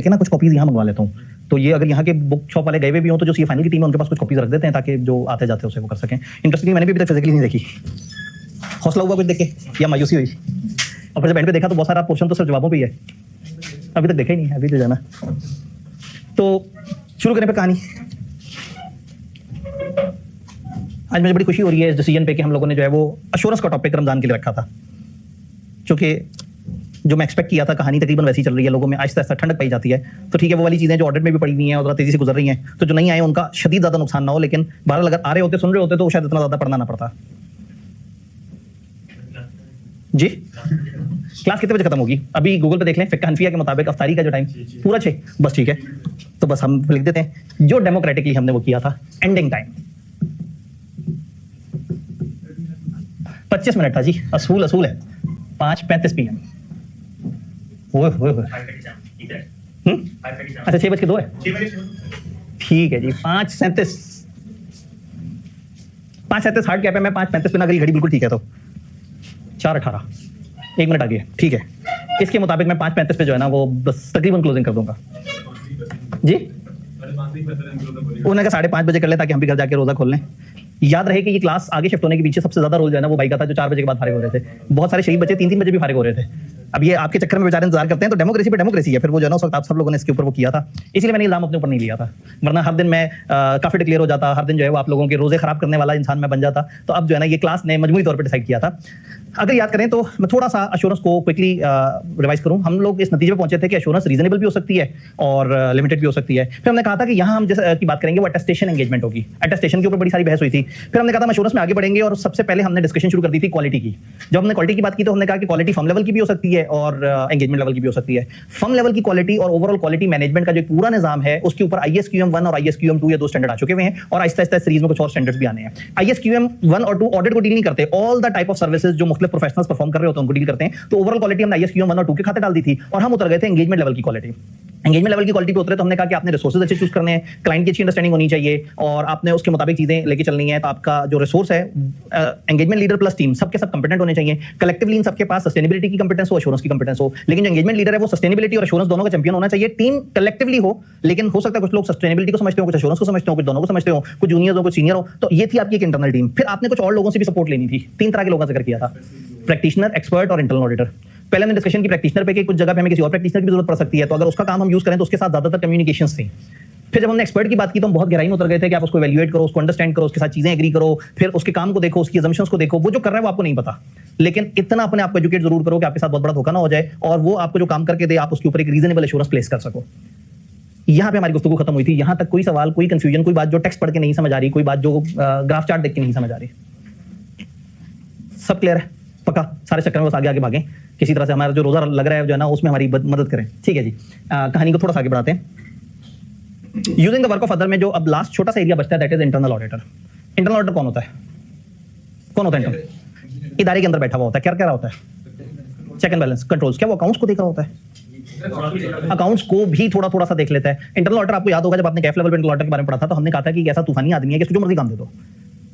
ना कुछ कॉपीज यहाँ मंगवा लेता हूँ, तो ये अगर यहाँ के बुक शॉप वाले गए हुए भी हों तो जो सी फाइनल की टीम है उनके पास कुछ कॉपीज रख देते हैं ताकि जो आते जाते उसे वो कर सकें। इंटरेस्टिंगली मैंने भी अभी तक फिजिकली नहीं देखी, हौसला हुआ कुछ देख के या मायूसी हुई, और फिर जब एंड पे देखा तो बहुत सारा पोर्शन तो सिर्फ जवाबों पे ही है, अभी तक देखा ही नहीं है, अभी तो जाना। तो शुरू करें पे कहानी। आज मुझे बड़ी खुशी हो रही है इस डिसीजन पे कि हम लोगों ने जो है वो अश्योरेंस का टॉपिक रमजान के लिए रखा था, क्योंकि जो मैं एक्सपेक्ट किया था कहानी तकरीबन वैसी चल रही है, लोगों में आहिस्ता आहिस्ता ठंडक पाई जाती है। तो ठीक है, वो वाली चीज़ें जो ऑडिट में भी पड़ी हुई हैं और तेज़ी से गुजर रही हैं, तो जो नहीं आए उनका शदीद ज़्यादा नुकसान ना हो, लेकिन बहरहाल अगर आ रहे होते सुन रहे होते तो शायद इतना ज़्यादा पढ़ना ना पड़ता। जी, क्लास कितने बजे खत्म होगी? अभी गूगल पे देख लें, फिक्का हनफिया के मुताबिक अफ्तारी का जो टाइम पूरा 6, बस ठीक है। तो बस हम लिख देते हैं जो डेमोक्रेटिकली हमने वो किया था, एंडिंग टाइम 25 मिनट था जी, असूल है 5:35 PM। अच्छा 6:02 है, ठीक है जी। 5:37 हार्ड कैप है, मैं 5:35 पे ना करी घड़ी बिल्कुल ठीक है, तो 4:18 1 मिनट आगे है, ठीक है। इसके मुताबिक मैं 5:35 पे जो है ना वो बस तकरीबन क्लोजिंग कर दूंगा जी। उन्होंने कहा 5:30 बजे कर ले ताकि हम भी घर जाके रोजा खोल लें। याद रहे कि ये क्लास आगे शिफ्ट होने के पीछे सबसे ज्यादा रोल जो है ना वो भाई का था, जो 4 बजे के बाद फारिग हो रहे थे। बहुत सारे शहीद बच्चे 3-3 बजे भी फारिग हो रहे थे। अब ये आपके चक्कर में बेचारे इंतजार करते हैं, तो डेमोक्रेसी पे डेमोक्रेसी है। फिर वो जो है ना उस वक्त आप सब लोगों ने इसके ऊपर वो किया था, इसलिए मैंने इल्जाम अपने ऊपर नहीं लिया था, वरना हर दिन मैं काफी डिक्लेयर हो जाता, हर दिन जो है वो आप लोगों के रोजे खराब करने वाला इंसान मैं बन जाता। तो अब जो है ना ये क्लास ने मजमूई तौर पर डिसाइड किया था। अगर याद करें तो मैं थोड़ा सा अश्योरेंस को क्विकली रिवाइज करूं। हम लोग इस नतीजे पे पहुंचे थे कि अश्योरेंस रीजनेबल भी हो सकती है और लिमिटेड भी हो सकती है। फिर हमने कहा था कि यहाँ हम जिस की बात करेंगे वो अटेस्टेशन एंगेजमेंट होगी। अटेस्टेशन के ऊपर बड़ी सारी बहस हुई थी। फिर हमने कहा था हम अश्योरेंस में आगे बढ़ेंगे और सबसे पहले हमने डिस्कशन शुरू कर दी थी क्वालिटी की। जब हमने क्वालिटी की बात की तो हमने कहा कि क्वालिटी फर्म लेवल की भी हो सकती है और एंगेजमेंट लेवल की भी हो सकती है। फर्म लेवल की क्वालिटी और ओवरऑल क्वालिटी मैनेजमेंट का जो पूरा निजाम है उसके ऊपर ISQM 1 और ISQM 2 ये 2 स्टैंडर्ड आ चुके हुए हैं और आहिस्ता आहिस्ता सीरीज में कुछ और स्टैंडर्ड्स भी आने हैं। ISQM 1 और 2 ऑडिट को डील नहीं करते, all the type of services जो मुख्तलिफ प्रोफेशनल्स परफॉर्म कर रहे होते हैं उनको डील करते हैं। तो ओवरऑल क्वालिटी हमने ISQM 1 और 2 के खाते डाल दी थी और हम उतर गए थे एंगेजमेंट लेवल की क्वालिटी। एंगेजमेंट लेवल की क्वालिटी पे उतरे तो हमने कहा कि आपने रिसोर्सेज अच्छे चूज करने हैं, क्लाइंट की अच्छी अंडरस्टैंडिंग होनी चाहिए और आपने उसके मुताबिक चीजें लेके चलनी है। तो आपका जो रिसोर्स है एंगेजमेंट लीडर प्लस टीम सबके सब कंपिटेंट होने चाहिए। कलेक्टिवली इन सबके पास सस्टेनेबिलिटी की कंपिटेंस हो, एश्योरेंस की कंपिटेंस हो, लेकिन जो एंगेजमेंट लीडर है वो सस्टेनेबिलिटी और एश्योरेंस दोनों का चैंपियन होना चाहिए। टीम कलेक्टिवली हो, लेकिन हो सकता है कुछ लोग सस्टेनेबिलिटी को समझते हो, कुछ एश्योरेंस को समझते हो, कुछ दोनों को समझते हो, कुछ जूनियर्स हो, कुछ सीनियर हो। तो ये थी आपकी एक इंटरनल टीम। फिर आपने कुछ और लोगों से भी सपोर्ट लेनी थी। 3 तरह के लोगों का जिक्र किया था, प्रैक्टिशनर, एक्सपर्ट और इंटरनल ऑडिटर। पहले हमने डिस्कशन की प्रैक्टिशनर पे कि कुछ जगह पे हमें किसी और प्रैक्टिशनर की भी जरूरत पड़ सकती है, तो अगर उसका काम हम यूज करें तो उसके साथ ज्यादातर कम्युनिकेशंस थी। फिर जब हमने एक्सपर्ट की बात की तो हम बहुत गहराई में उतर गए थे कि आप उसको इवैल्यूएट करो, उसको अंडरस्टैंड करो, उसके साथ चीजें एग्री करो, फिर उसके काम को देखो, उसकी असम्पशंस को देखो। वो जो कर रहा है वो आपको नहीं पता, लेकिन इतना अपने आप को एजुकेट जरूर करो कि आपके साथ बहुत बड़ा धोखा ना हो जाए और वो आपको जो काम करके दे आप उसके ऊपर एक रीजनेबल एश्योरेंस प्लेस कर सको। यहाँ पे हमारी गुफ्तगू खत्म हुई थी। यहाँ तक कोई सवाल, कोई कंफ्यूजन, कोई बात जो टेक्स्ट पढ़ के नहीं समझ आ रही, कोई बात जो ग्राफ चार्ट देख के नहीं समझ आ रही? सब क्लियर है? पक्का? सारे चक्कर में बस आगे आगे भागें, किसी तरह से हमारा जो रोजा लग रहा है जो है ना उसमें हमारी मदद करें। ठीक है जी, कहानी को थोड़ा सा आगे बढ़ाते हैं। Using the work of other में जो अब लास्ट छोटा सा एरिया बचता है that is internal auditor. Internal auditor कौन होता है? कौन होता है इंटरनल? इदारे के अंदर बैठा हुआ होता है। क्या क्या रहा होता है? Check and balance, controls. क्या वो अकाउंट्स को देख रहा होता है? अकाउंट्स को भी थोड़ा थोड़ा सा देख लेता है। इंटरनल ऑडिटर आपको याद होगा जब आपने कैफ लेवल पे इंटरनल ऑडिटर के बारे में पढ़ा था तो हमने कहा था कि ऐसा तूफानी आदमी है कि इसको जो मर्जी काम दे दो,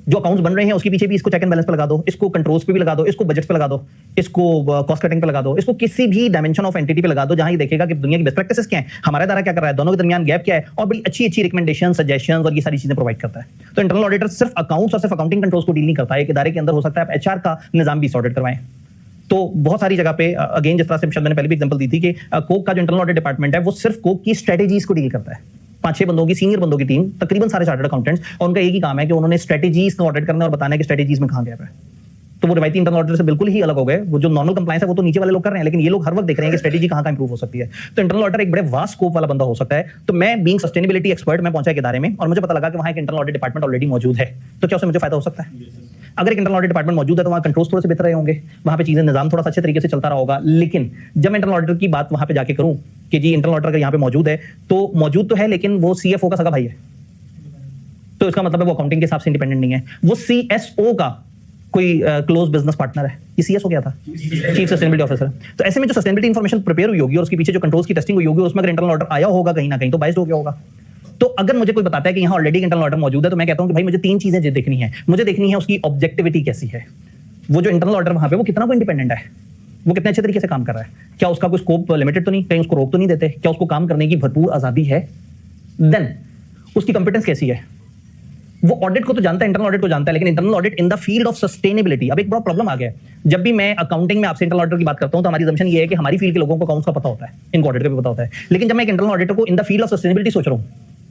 जो अकाउंट्स बन रहे हैं उसके पीछे भी इसको चेक एंड बैलेंस पे लगा दो, इसको कंट्रोल्स पे भी लगा दो, इसको बजट पे लगा दो, इसको कॉस्ट कटिंग पे लगा दो, इसको किसी भी डायमेंशन ऑफ एंटिटी पे लगा दो जहां ये देखेगा कि दुनिया की बेस्ट प्रैक्टिसेस क्या है, हमारा इदारा क्या कर रहा है, दोनों के दरमियान गैप क्या है, और बड़ी अच्छी अच्छी रिकमेंडेशन, सजेशंस और ये सारी चीजें प्रोवाइड करता है। तो इंटरनल ऑडिटर सिर्फ अकाउंट्स और सिर्फ अकाउंटिंग कंट्रोल्स को डील नहीं करता है। एक इदारे के अंदर हो सकता है आप HR का निजाम भी ऑडिट करवाएं। तो बहुत सारी जगह पे अगेन जिस तरह से मैंने पहले भी एग्जांपल दी थी कि कोक का जो इंटरनल ऑडिट डिपार्टमेंट है वो सिर्फ कोक की स्ट्रेटेजीज को डील करता है। 5-6 बंदों की सीनियर बंदों की टीम, तकरीबन सारे चार्टर्ड अकाउंटेंट्स, और उनका एक ही काम है कि उन्होंने स्ट्रेटेजीज को ऑडिट करना और बताना है कि स्ट्रेटेजीज में कहां गैप है। तो वो रिवायती इंटरनल ऑडिटर से बिल्कुल ही अलग हो गए। वो जो नॉर्मल कंप्लायंस है वो तो नीचे वाले लोग कर रहे हैं, लेकिन ये लोग हर वक्त देख रहे हैं कि स्ट्रेटेजी कहां इंप्रूव हो सकती है। तो इंटरनल ऑडिटर एक बड़े वास्ट स्कोप वाला बंदा हो सकता है। तो मैं बीइंग सस्टेनेबिलिटी एक्सपर्ट मैं पहुंचा एक इदारे में और मुझे पता लगा कि वहां एक इंटरनल ऑडिट डिपार्टमेंट ऑलरेडी मौजूद है। तो क्या उससे मुझे फायदा हो सकता है? अगर एक इंटरनल ऑडिट डिपार्टमेंट मौजूद है तो वहां कंट्रोल्स थोड़े से बेहतर रहे होंगे, वहां पे चीजें निजाम थोड़ा सा अच्छे तरीके से चलता रहा होगा। लेकिन जब मैं इंटरनल ऑडिटर की बात वहां पे जाके करूं कि जी इंटरनल ऑडिटर अगर यहाँ पे मौजूद है तो मौजूद तो है लेकिन वो CFO का सगा भाई है, तो इसका मतलब है वो अकाउंटिंग के हिसाब से इंडिपेंडेंट नहीं है। वो CSO का कोई क्लोज बिजनेस पार्टनर है। ये CSO क्या था? Chief sustainability officer. तो ऐसे में जो सस्टेनेबिलिटी इंफॉर्मेशन प्रिपेयर हुई होगी और उसके पीछे जो कंट्रोल्स की टेस्टिंग हुई होगी उसमें अगर इंटरनल ऑडिटर आया होगा कहीं ना कहीं तो बाइस्ड हो गया होगा। तो अगर मुझे कोई बताता है कि यहाँ ऑलरेडी इंटरनल ऑडिटर मौजूद है तो मैं कहता हूँ कि भाई मुझे 3 चीजें देखनी है। मुझे देखनी है उसकी ऑब्जेक्टिविटी कैसी है, वो जो इंटरनल ऑडिटर वहां पे वो कितना इंडिपेंडेंट है, वो कितने अच्छे तरीके से काम कर रहा है, क्या उसका कोई स्कोप लिमिटेड तो नहीं, कहीं उसको रोक तो नहीं देते, क्या उसको काम करने की भरपूर आजादी है, देन उसकी कंपिटेंस कैसी है। वो ऑडिट को तो जानता है, इंटरनल ऑडिट को जानता है, लेकिन internal audit in the field of sustainability. अब एक बड़ा प्रॉब्लम आ गया है, जब भी मैं अकाउंटिंग में आपसे इंटरनल ऑडिटर की बात करता हूं तो हमारी assumption ये है कि हमारी फील्ड के लोगों को अकाउंट्स का पता होता है, इनको ऑडिट का भी पता होता है। लेकिन जब मैं एक इंटरनल ऑडिटर को in the field of sustainability सोच रहा हूं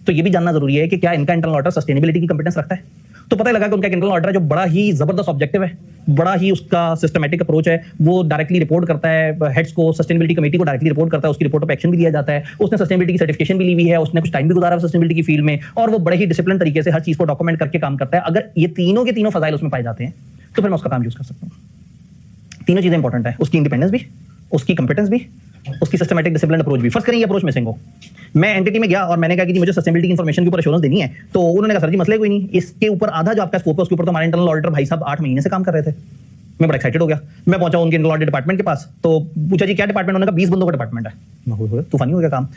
तो ये भी जानना जरूरी है कि क्या इनका इंटरनल ऑडिटर सस्टेनेबिलिटी की कंपिटेंस रखता है। तो पता लगा कि उनका इंटरनल ऑडिटर जो बड़ा ही जबरदस्त ऑब्जेक्टिव है, बड़ा ही उसका सिस्टमैटिक अप्रोच है, वो डायरेक्टली रिपोर्ट करता है हेड्स को, सस्टेनेबिलिटी कमेटी को डायरेक्टली रिपोर्ट करता है, उसकी रिपोर्ट पर एक्शन भी लिया जाता है, उसने सस्टेनेबिलिटी की सर्टिफिकेशन भी ली हुई है, उसने कुछ टाइम भी गुजारा है सस्टेनेबिलिटी की फील्ड में, और वो बड़े ही डिसिप्लिन तरीके से हर चीज को डॉक्यूमेंट करके काम करता है। अगर ये तीनों के तीनों फजाइल उसमें पाए जाते हैं तो फिर मैं उसका काम यूज कर सकता हूँ। तीनों चीजें इंपॉर्टेंट है, उसकी इंडिपेंडेंस भी, उसकी कंपिटेंस भी, उसकी सिस्टमैटिक डिसिप्लिन अप्रोच भी। फर्स्ट करें ये अप्रोच मिसिंग हो, मैं एंटिटी में गया और मैंने कहा कि मुझे सस्टेनेबिलिटी की इंफॉर्मेशन के ऊपर एश्योरेंस देनी है, तो उन्होंने कहा सर जी मसले कोई नहीं, इसके ऊपर आधा जो आपका स्कोप है उसके ऊपर तो हमारे इंटरनल ऑडिटर भाई साहब 8 महीने से काम कर रहे थे। मैं बड़ा एक्साइटेड हो गया, मैं पहुंचा उनके इंटरनल ऑडिट डिपार्टमेंट के पास, तो पूछा जी क्या डिपार्टमेंट, उन्होंने कहा 20 बंदों का डिपार्टमेंट है। तूफानी हो गया काम।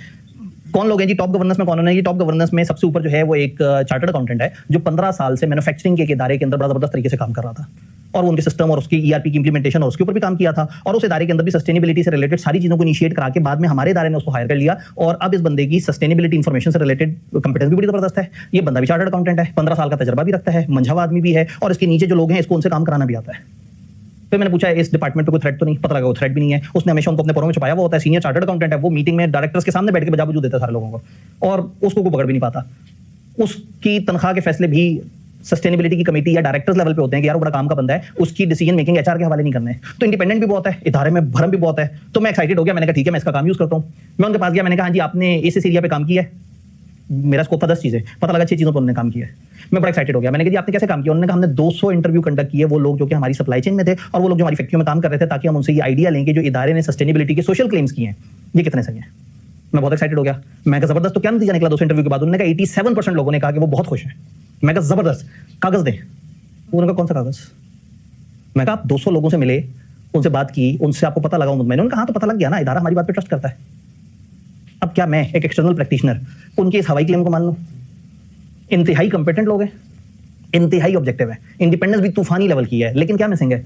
कौन लोग हैं जी टॉप गवर्नेंस में, कौन है जी टॉप गवर्नेंस में सबसे ऊपर जो है वो एक चार्टर्ड अकाउंटेंट है जो 15 साल से मैन्युफैक्चरिंग के इदारे के अंदर बड़ा जबरदस्त तरीके से काम कर रहा था, और वो उनके सिस्टम और उसकी ईआरपी की इंप्लीमेंटेशन और उसके ऊपर भी काम किया था, और उस इदारे के अंदर भी सस्टेनेबिलिटी से रिलेटेड सारी चीजों को इनिशिएट करा के बाद में हमारे इदारे ने उसको हायर कर लिया, और अब इस बंदे की सस्टेनेबिलिटी इंफॉर्मेशन से रिलेटेड कंपिटेंस भी बड़ी जबरदस्त है। ये बंदा भी चार्टर्ड अकाउंटेंट है, 15 साल का तजर्बा भी रखता है, मंझावा आदमी भी है, और इसके नीचे जो लोग हैं इसको उनसे काम कराना भी आता है। फिर मैंने पूछा इस डिपार्टमेंट पे कोई थ्रेट तो नहीं, पता लगा वो थ्रेट भी नहीं है। उसने हमेशा उनको अपने परों में छुपाया हुआ होता है, सीनियर चार्टर्ड अकाउंटेंट है, वो मीटिंग में डायरेक्टर्स के सामने बैठ के बजा बजू देता है सारे लोगों को, और उसको कोई पकड़ भी नहीं पाता। उसकी तनख्वाह के फैसले भी सस्टेनेबिलिटी की कमेटी या डायरेक्टर्स लेवल पे होते हैं कि यार वो बड़ा काम का बंदा है, उसकी डिसीजन मेकिंग एचआर के हवाले नहीं करने। तो इंडिपेंडेंट भी बहुत है, इदारे में भरम भी बहुत है। तो मैं एक्साइटेड हो गया, मैंने कहा ठीक है मैं इसका काम यूज करता हूं। मैं उनके पास गया, मैंने कहा हाँ जी आपने इस एरिया पे काम किया है, मेरा स्कोप था 10 चीजें, पता लगा 6 चीजों पर उन्होंने काम किया है। मैं बड़ा एक्साइटेड हो गया, मैंने कहा जी आपने कैसे काम किया, उन्होंने कहा हमने 200 इंटरव्यू कंडक्ट किए, वो लोग जो कि हमारी सप्लाई चेन में थे और वो लोग जो हमारी फैक्ट्री में काम कर रहे थे, ताकि हम उनसे ये आइडिया लें कि जो इदारे ने सस्टेनेबिलिटी के सोशल क्लेम्स किए हैं ये कितने सही हैं। मैं बहुत एक्साइटेड हो गया, मैं कहा जबरदस्त। तो क्या नतीजा निकला 200 इंटरव्यू के बाद, उन्होंने कहा 87% लोगों ने कहा कि वो बहुत खुश हैं। मैं कहा जबरदस्त, कागज दें। उन्होंने कहा कौन सा कागज। मैं कहा आप 200 लोगों से मिले, उनसे बात की, उनसे आपको पता लगा मैंने। उन्होंने कहा हाँ तो पता लग गया ना, इदारा हमारी बात पे ट्रस्ट करता है। अब क्या मैं एक एक्सटर्नल प्रैक्टिशनर उनके इस हवाई क्लेम को मान लूं। इंतहाई कंपिटेंट लोग हैं, इंतहाई ऑब्जेक्टिव है, इंडिपेंडेंस भी तूफानी लेवल की है, लेकिन क्या मिसिंग है,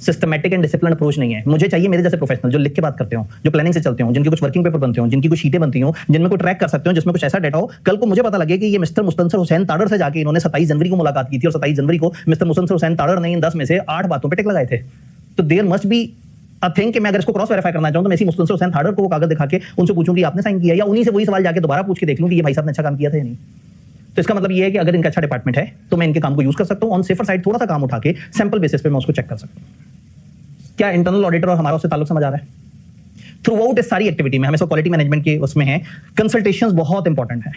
सिस्टमैटिक एंड डिसिप्लिन अप्रोच नहीं है। मुझे चाहिए मेरे जैसे प्रोफेशनल जो लिख के बात करते हो, जो प्लानिंग से चलते हो, जिनके कुछ वर्किंग पेपर बनते हो, जिनकी कुछ शीटें बनती हो, जिनमें कोई ट्रैक कर सकते हो, जिसमें कुछ ऐसा डाटा हो कल को मुझे पता लगे कि ये मिस्टर मुस्तनसर हुसैन ताड़र से जाके इन्होंने 27 जनवरी को मुलाकात की थी और 27 जनवरी को मिस्टर मुस्तनसर हुसैन ताड़र ने इन 10 में से 8 बातों पे टिक लगाए थे। तो there must be a thing कि मैं अगर इसको क्रॉस वेरीफाई करना चाहूं तो मैं इसी मुस्तनसर हुसैन ताड़र को वो कागज दिखा के उनसे पूछूं कि आपने साइन किया, या उन्हीं से वही सवाल जाके दोबारा पूछ के देख लूं कि ये भाई साहब ने अच्छा काम किया था या नहीं। तो इसका मतलब ये है कि अगर इनका अच्छा डिपार्टमेंट है तो मैं इनके काम को यूज कर सकता हूं, ऑन सेफर साइड थोड़ा सा काम उठा के सैंपल बेसिस पे मैं उसको चेक कर सकता हूं। क्या इंटरनल ऑडिटर और हमारा उससे ताल्लुक समझ आ रहा है। थ्रू आउट इस सारी एक्टिविटी में हमें सब क्वालिटी मैनेजमेंट के उसमें है, कंसल्टेशंस बहुत इंपॉर्टेंट है।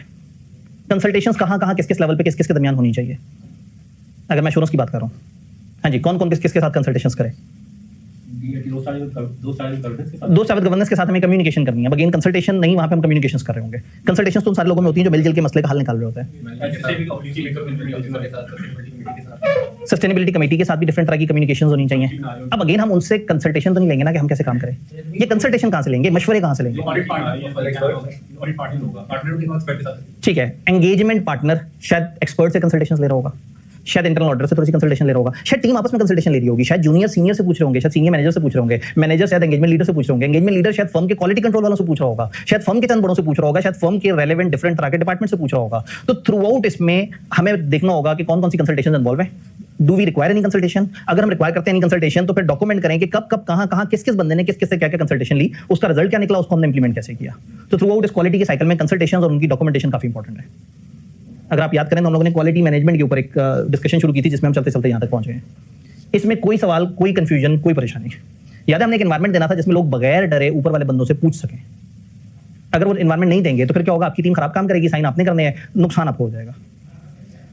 कंसल्टेशंस कहां किस लेवल पे किस के दरमियान होनी चाहिए। अगर मैं एश्योरेंस की बात कर रहा हूं, हाँ जी कौन किस के साथ कंसल्टेशंस करे। दो साबित गवर्नेंस के साथ हमें कम्युनिकेशन करनी है। अगेन कंसल्टेशन नहीं, वहां पे हम कम्युनिकेशंस कर रहे होंगे। कंसल्टेशन तो उन सारे लोगों में होती है जो मिलजुल के मसले का हल निकाल रहे होते हैं। सस्टेनेबिलिटी कमेटी के साथ भी डिफरेंट तरह की कम्युनिकेशंस होनी चाहिए। अब अगेन हम उनसे कंसल्टेशन तो नहीं लेंगे ना कि हम कैसे काम करें, ये कंसल्टेशन कहां से लेंगे, मशवरे कहां से लेंगे। ठीक है, एंगेजमेंट पार्टनर शायद एक्सपर्ट से कंसल्टेशन ले रहा होगा, शायद इंटरनल ऑडिटर से थोड़ी सी कंसल्टेशन ले रहा होगा, शायद टीम आपस में कंसल्टेशन ले रही होगी, शायद जूनियर सीनियर से पूछ रहे होंगे, शायद सीनियर मैनेजर से पूछ रहे होंगे, मैनेजर शायद एंगेजमेंट लीडर से पूछ रहे होंगे, एंगेजमेंट लीडर शायद फर्म के क्वालिटी कंट्रोल वालों से पूछ रहा होगा, शायद फर्म के चंद बड़ों से पूछ रहा होगा, शायद फर्म के रेलेवेंट डिफरेंट तरह के डिपार्टमेंट से पूछ रहा होगा। तो थ्रू आउट इसमें हमें देखना होगा कि कौन सी कंसल्टेशन इन्वॉल्व है। Do we require any consultation. अगर हम रिक्वायर करते हैं एनी कंसल्टेशन तो फिर डॉक्यूमेंट करें कि कब कहां किस बंदे ने किस से क्या कंसल्टेशन ली, उसका रिजल्ट क्या निकला, उसको हमने इंप्लीमेंट कैसे किया। तो थ्रू आउट इस क्वालिटी के साइकिल में कंसल्टेशन और उनकी डॉक्यूमेंटेशन काफी इंपॉर्टेंट है। अगर आप याद करें तो हम लोगों ने क्वालिटी मैनेजमेंट के ऊपर एक डिस्कशन शुरू की थी जिसमें हम चलते चलते यहाँ तक पहुंचे हैं। इसमें कोई सवाल, कोई कंफ्यूजन, कोई परेशानी। याद है हमने एक एनवायरनमेंट देना था जिसमें लोग बगैर डरे ऊपर वाले बंदों से पूछ सकें। अगर वो एनवायरनमेंट नहीं देंगे तो फिर क्या होगा, आपकी टीम खराब काम करेगी, साइन आपने करने हैं, नुकसान आपको हो जाएगा।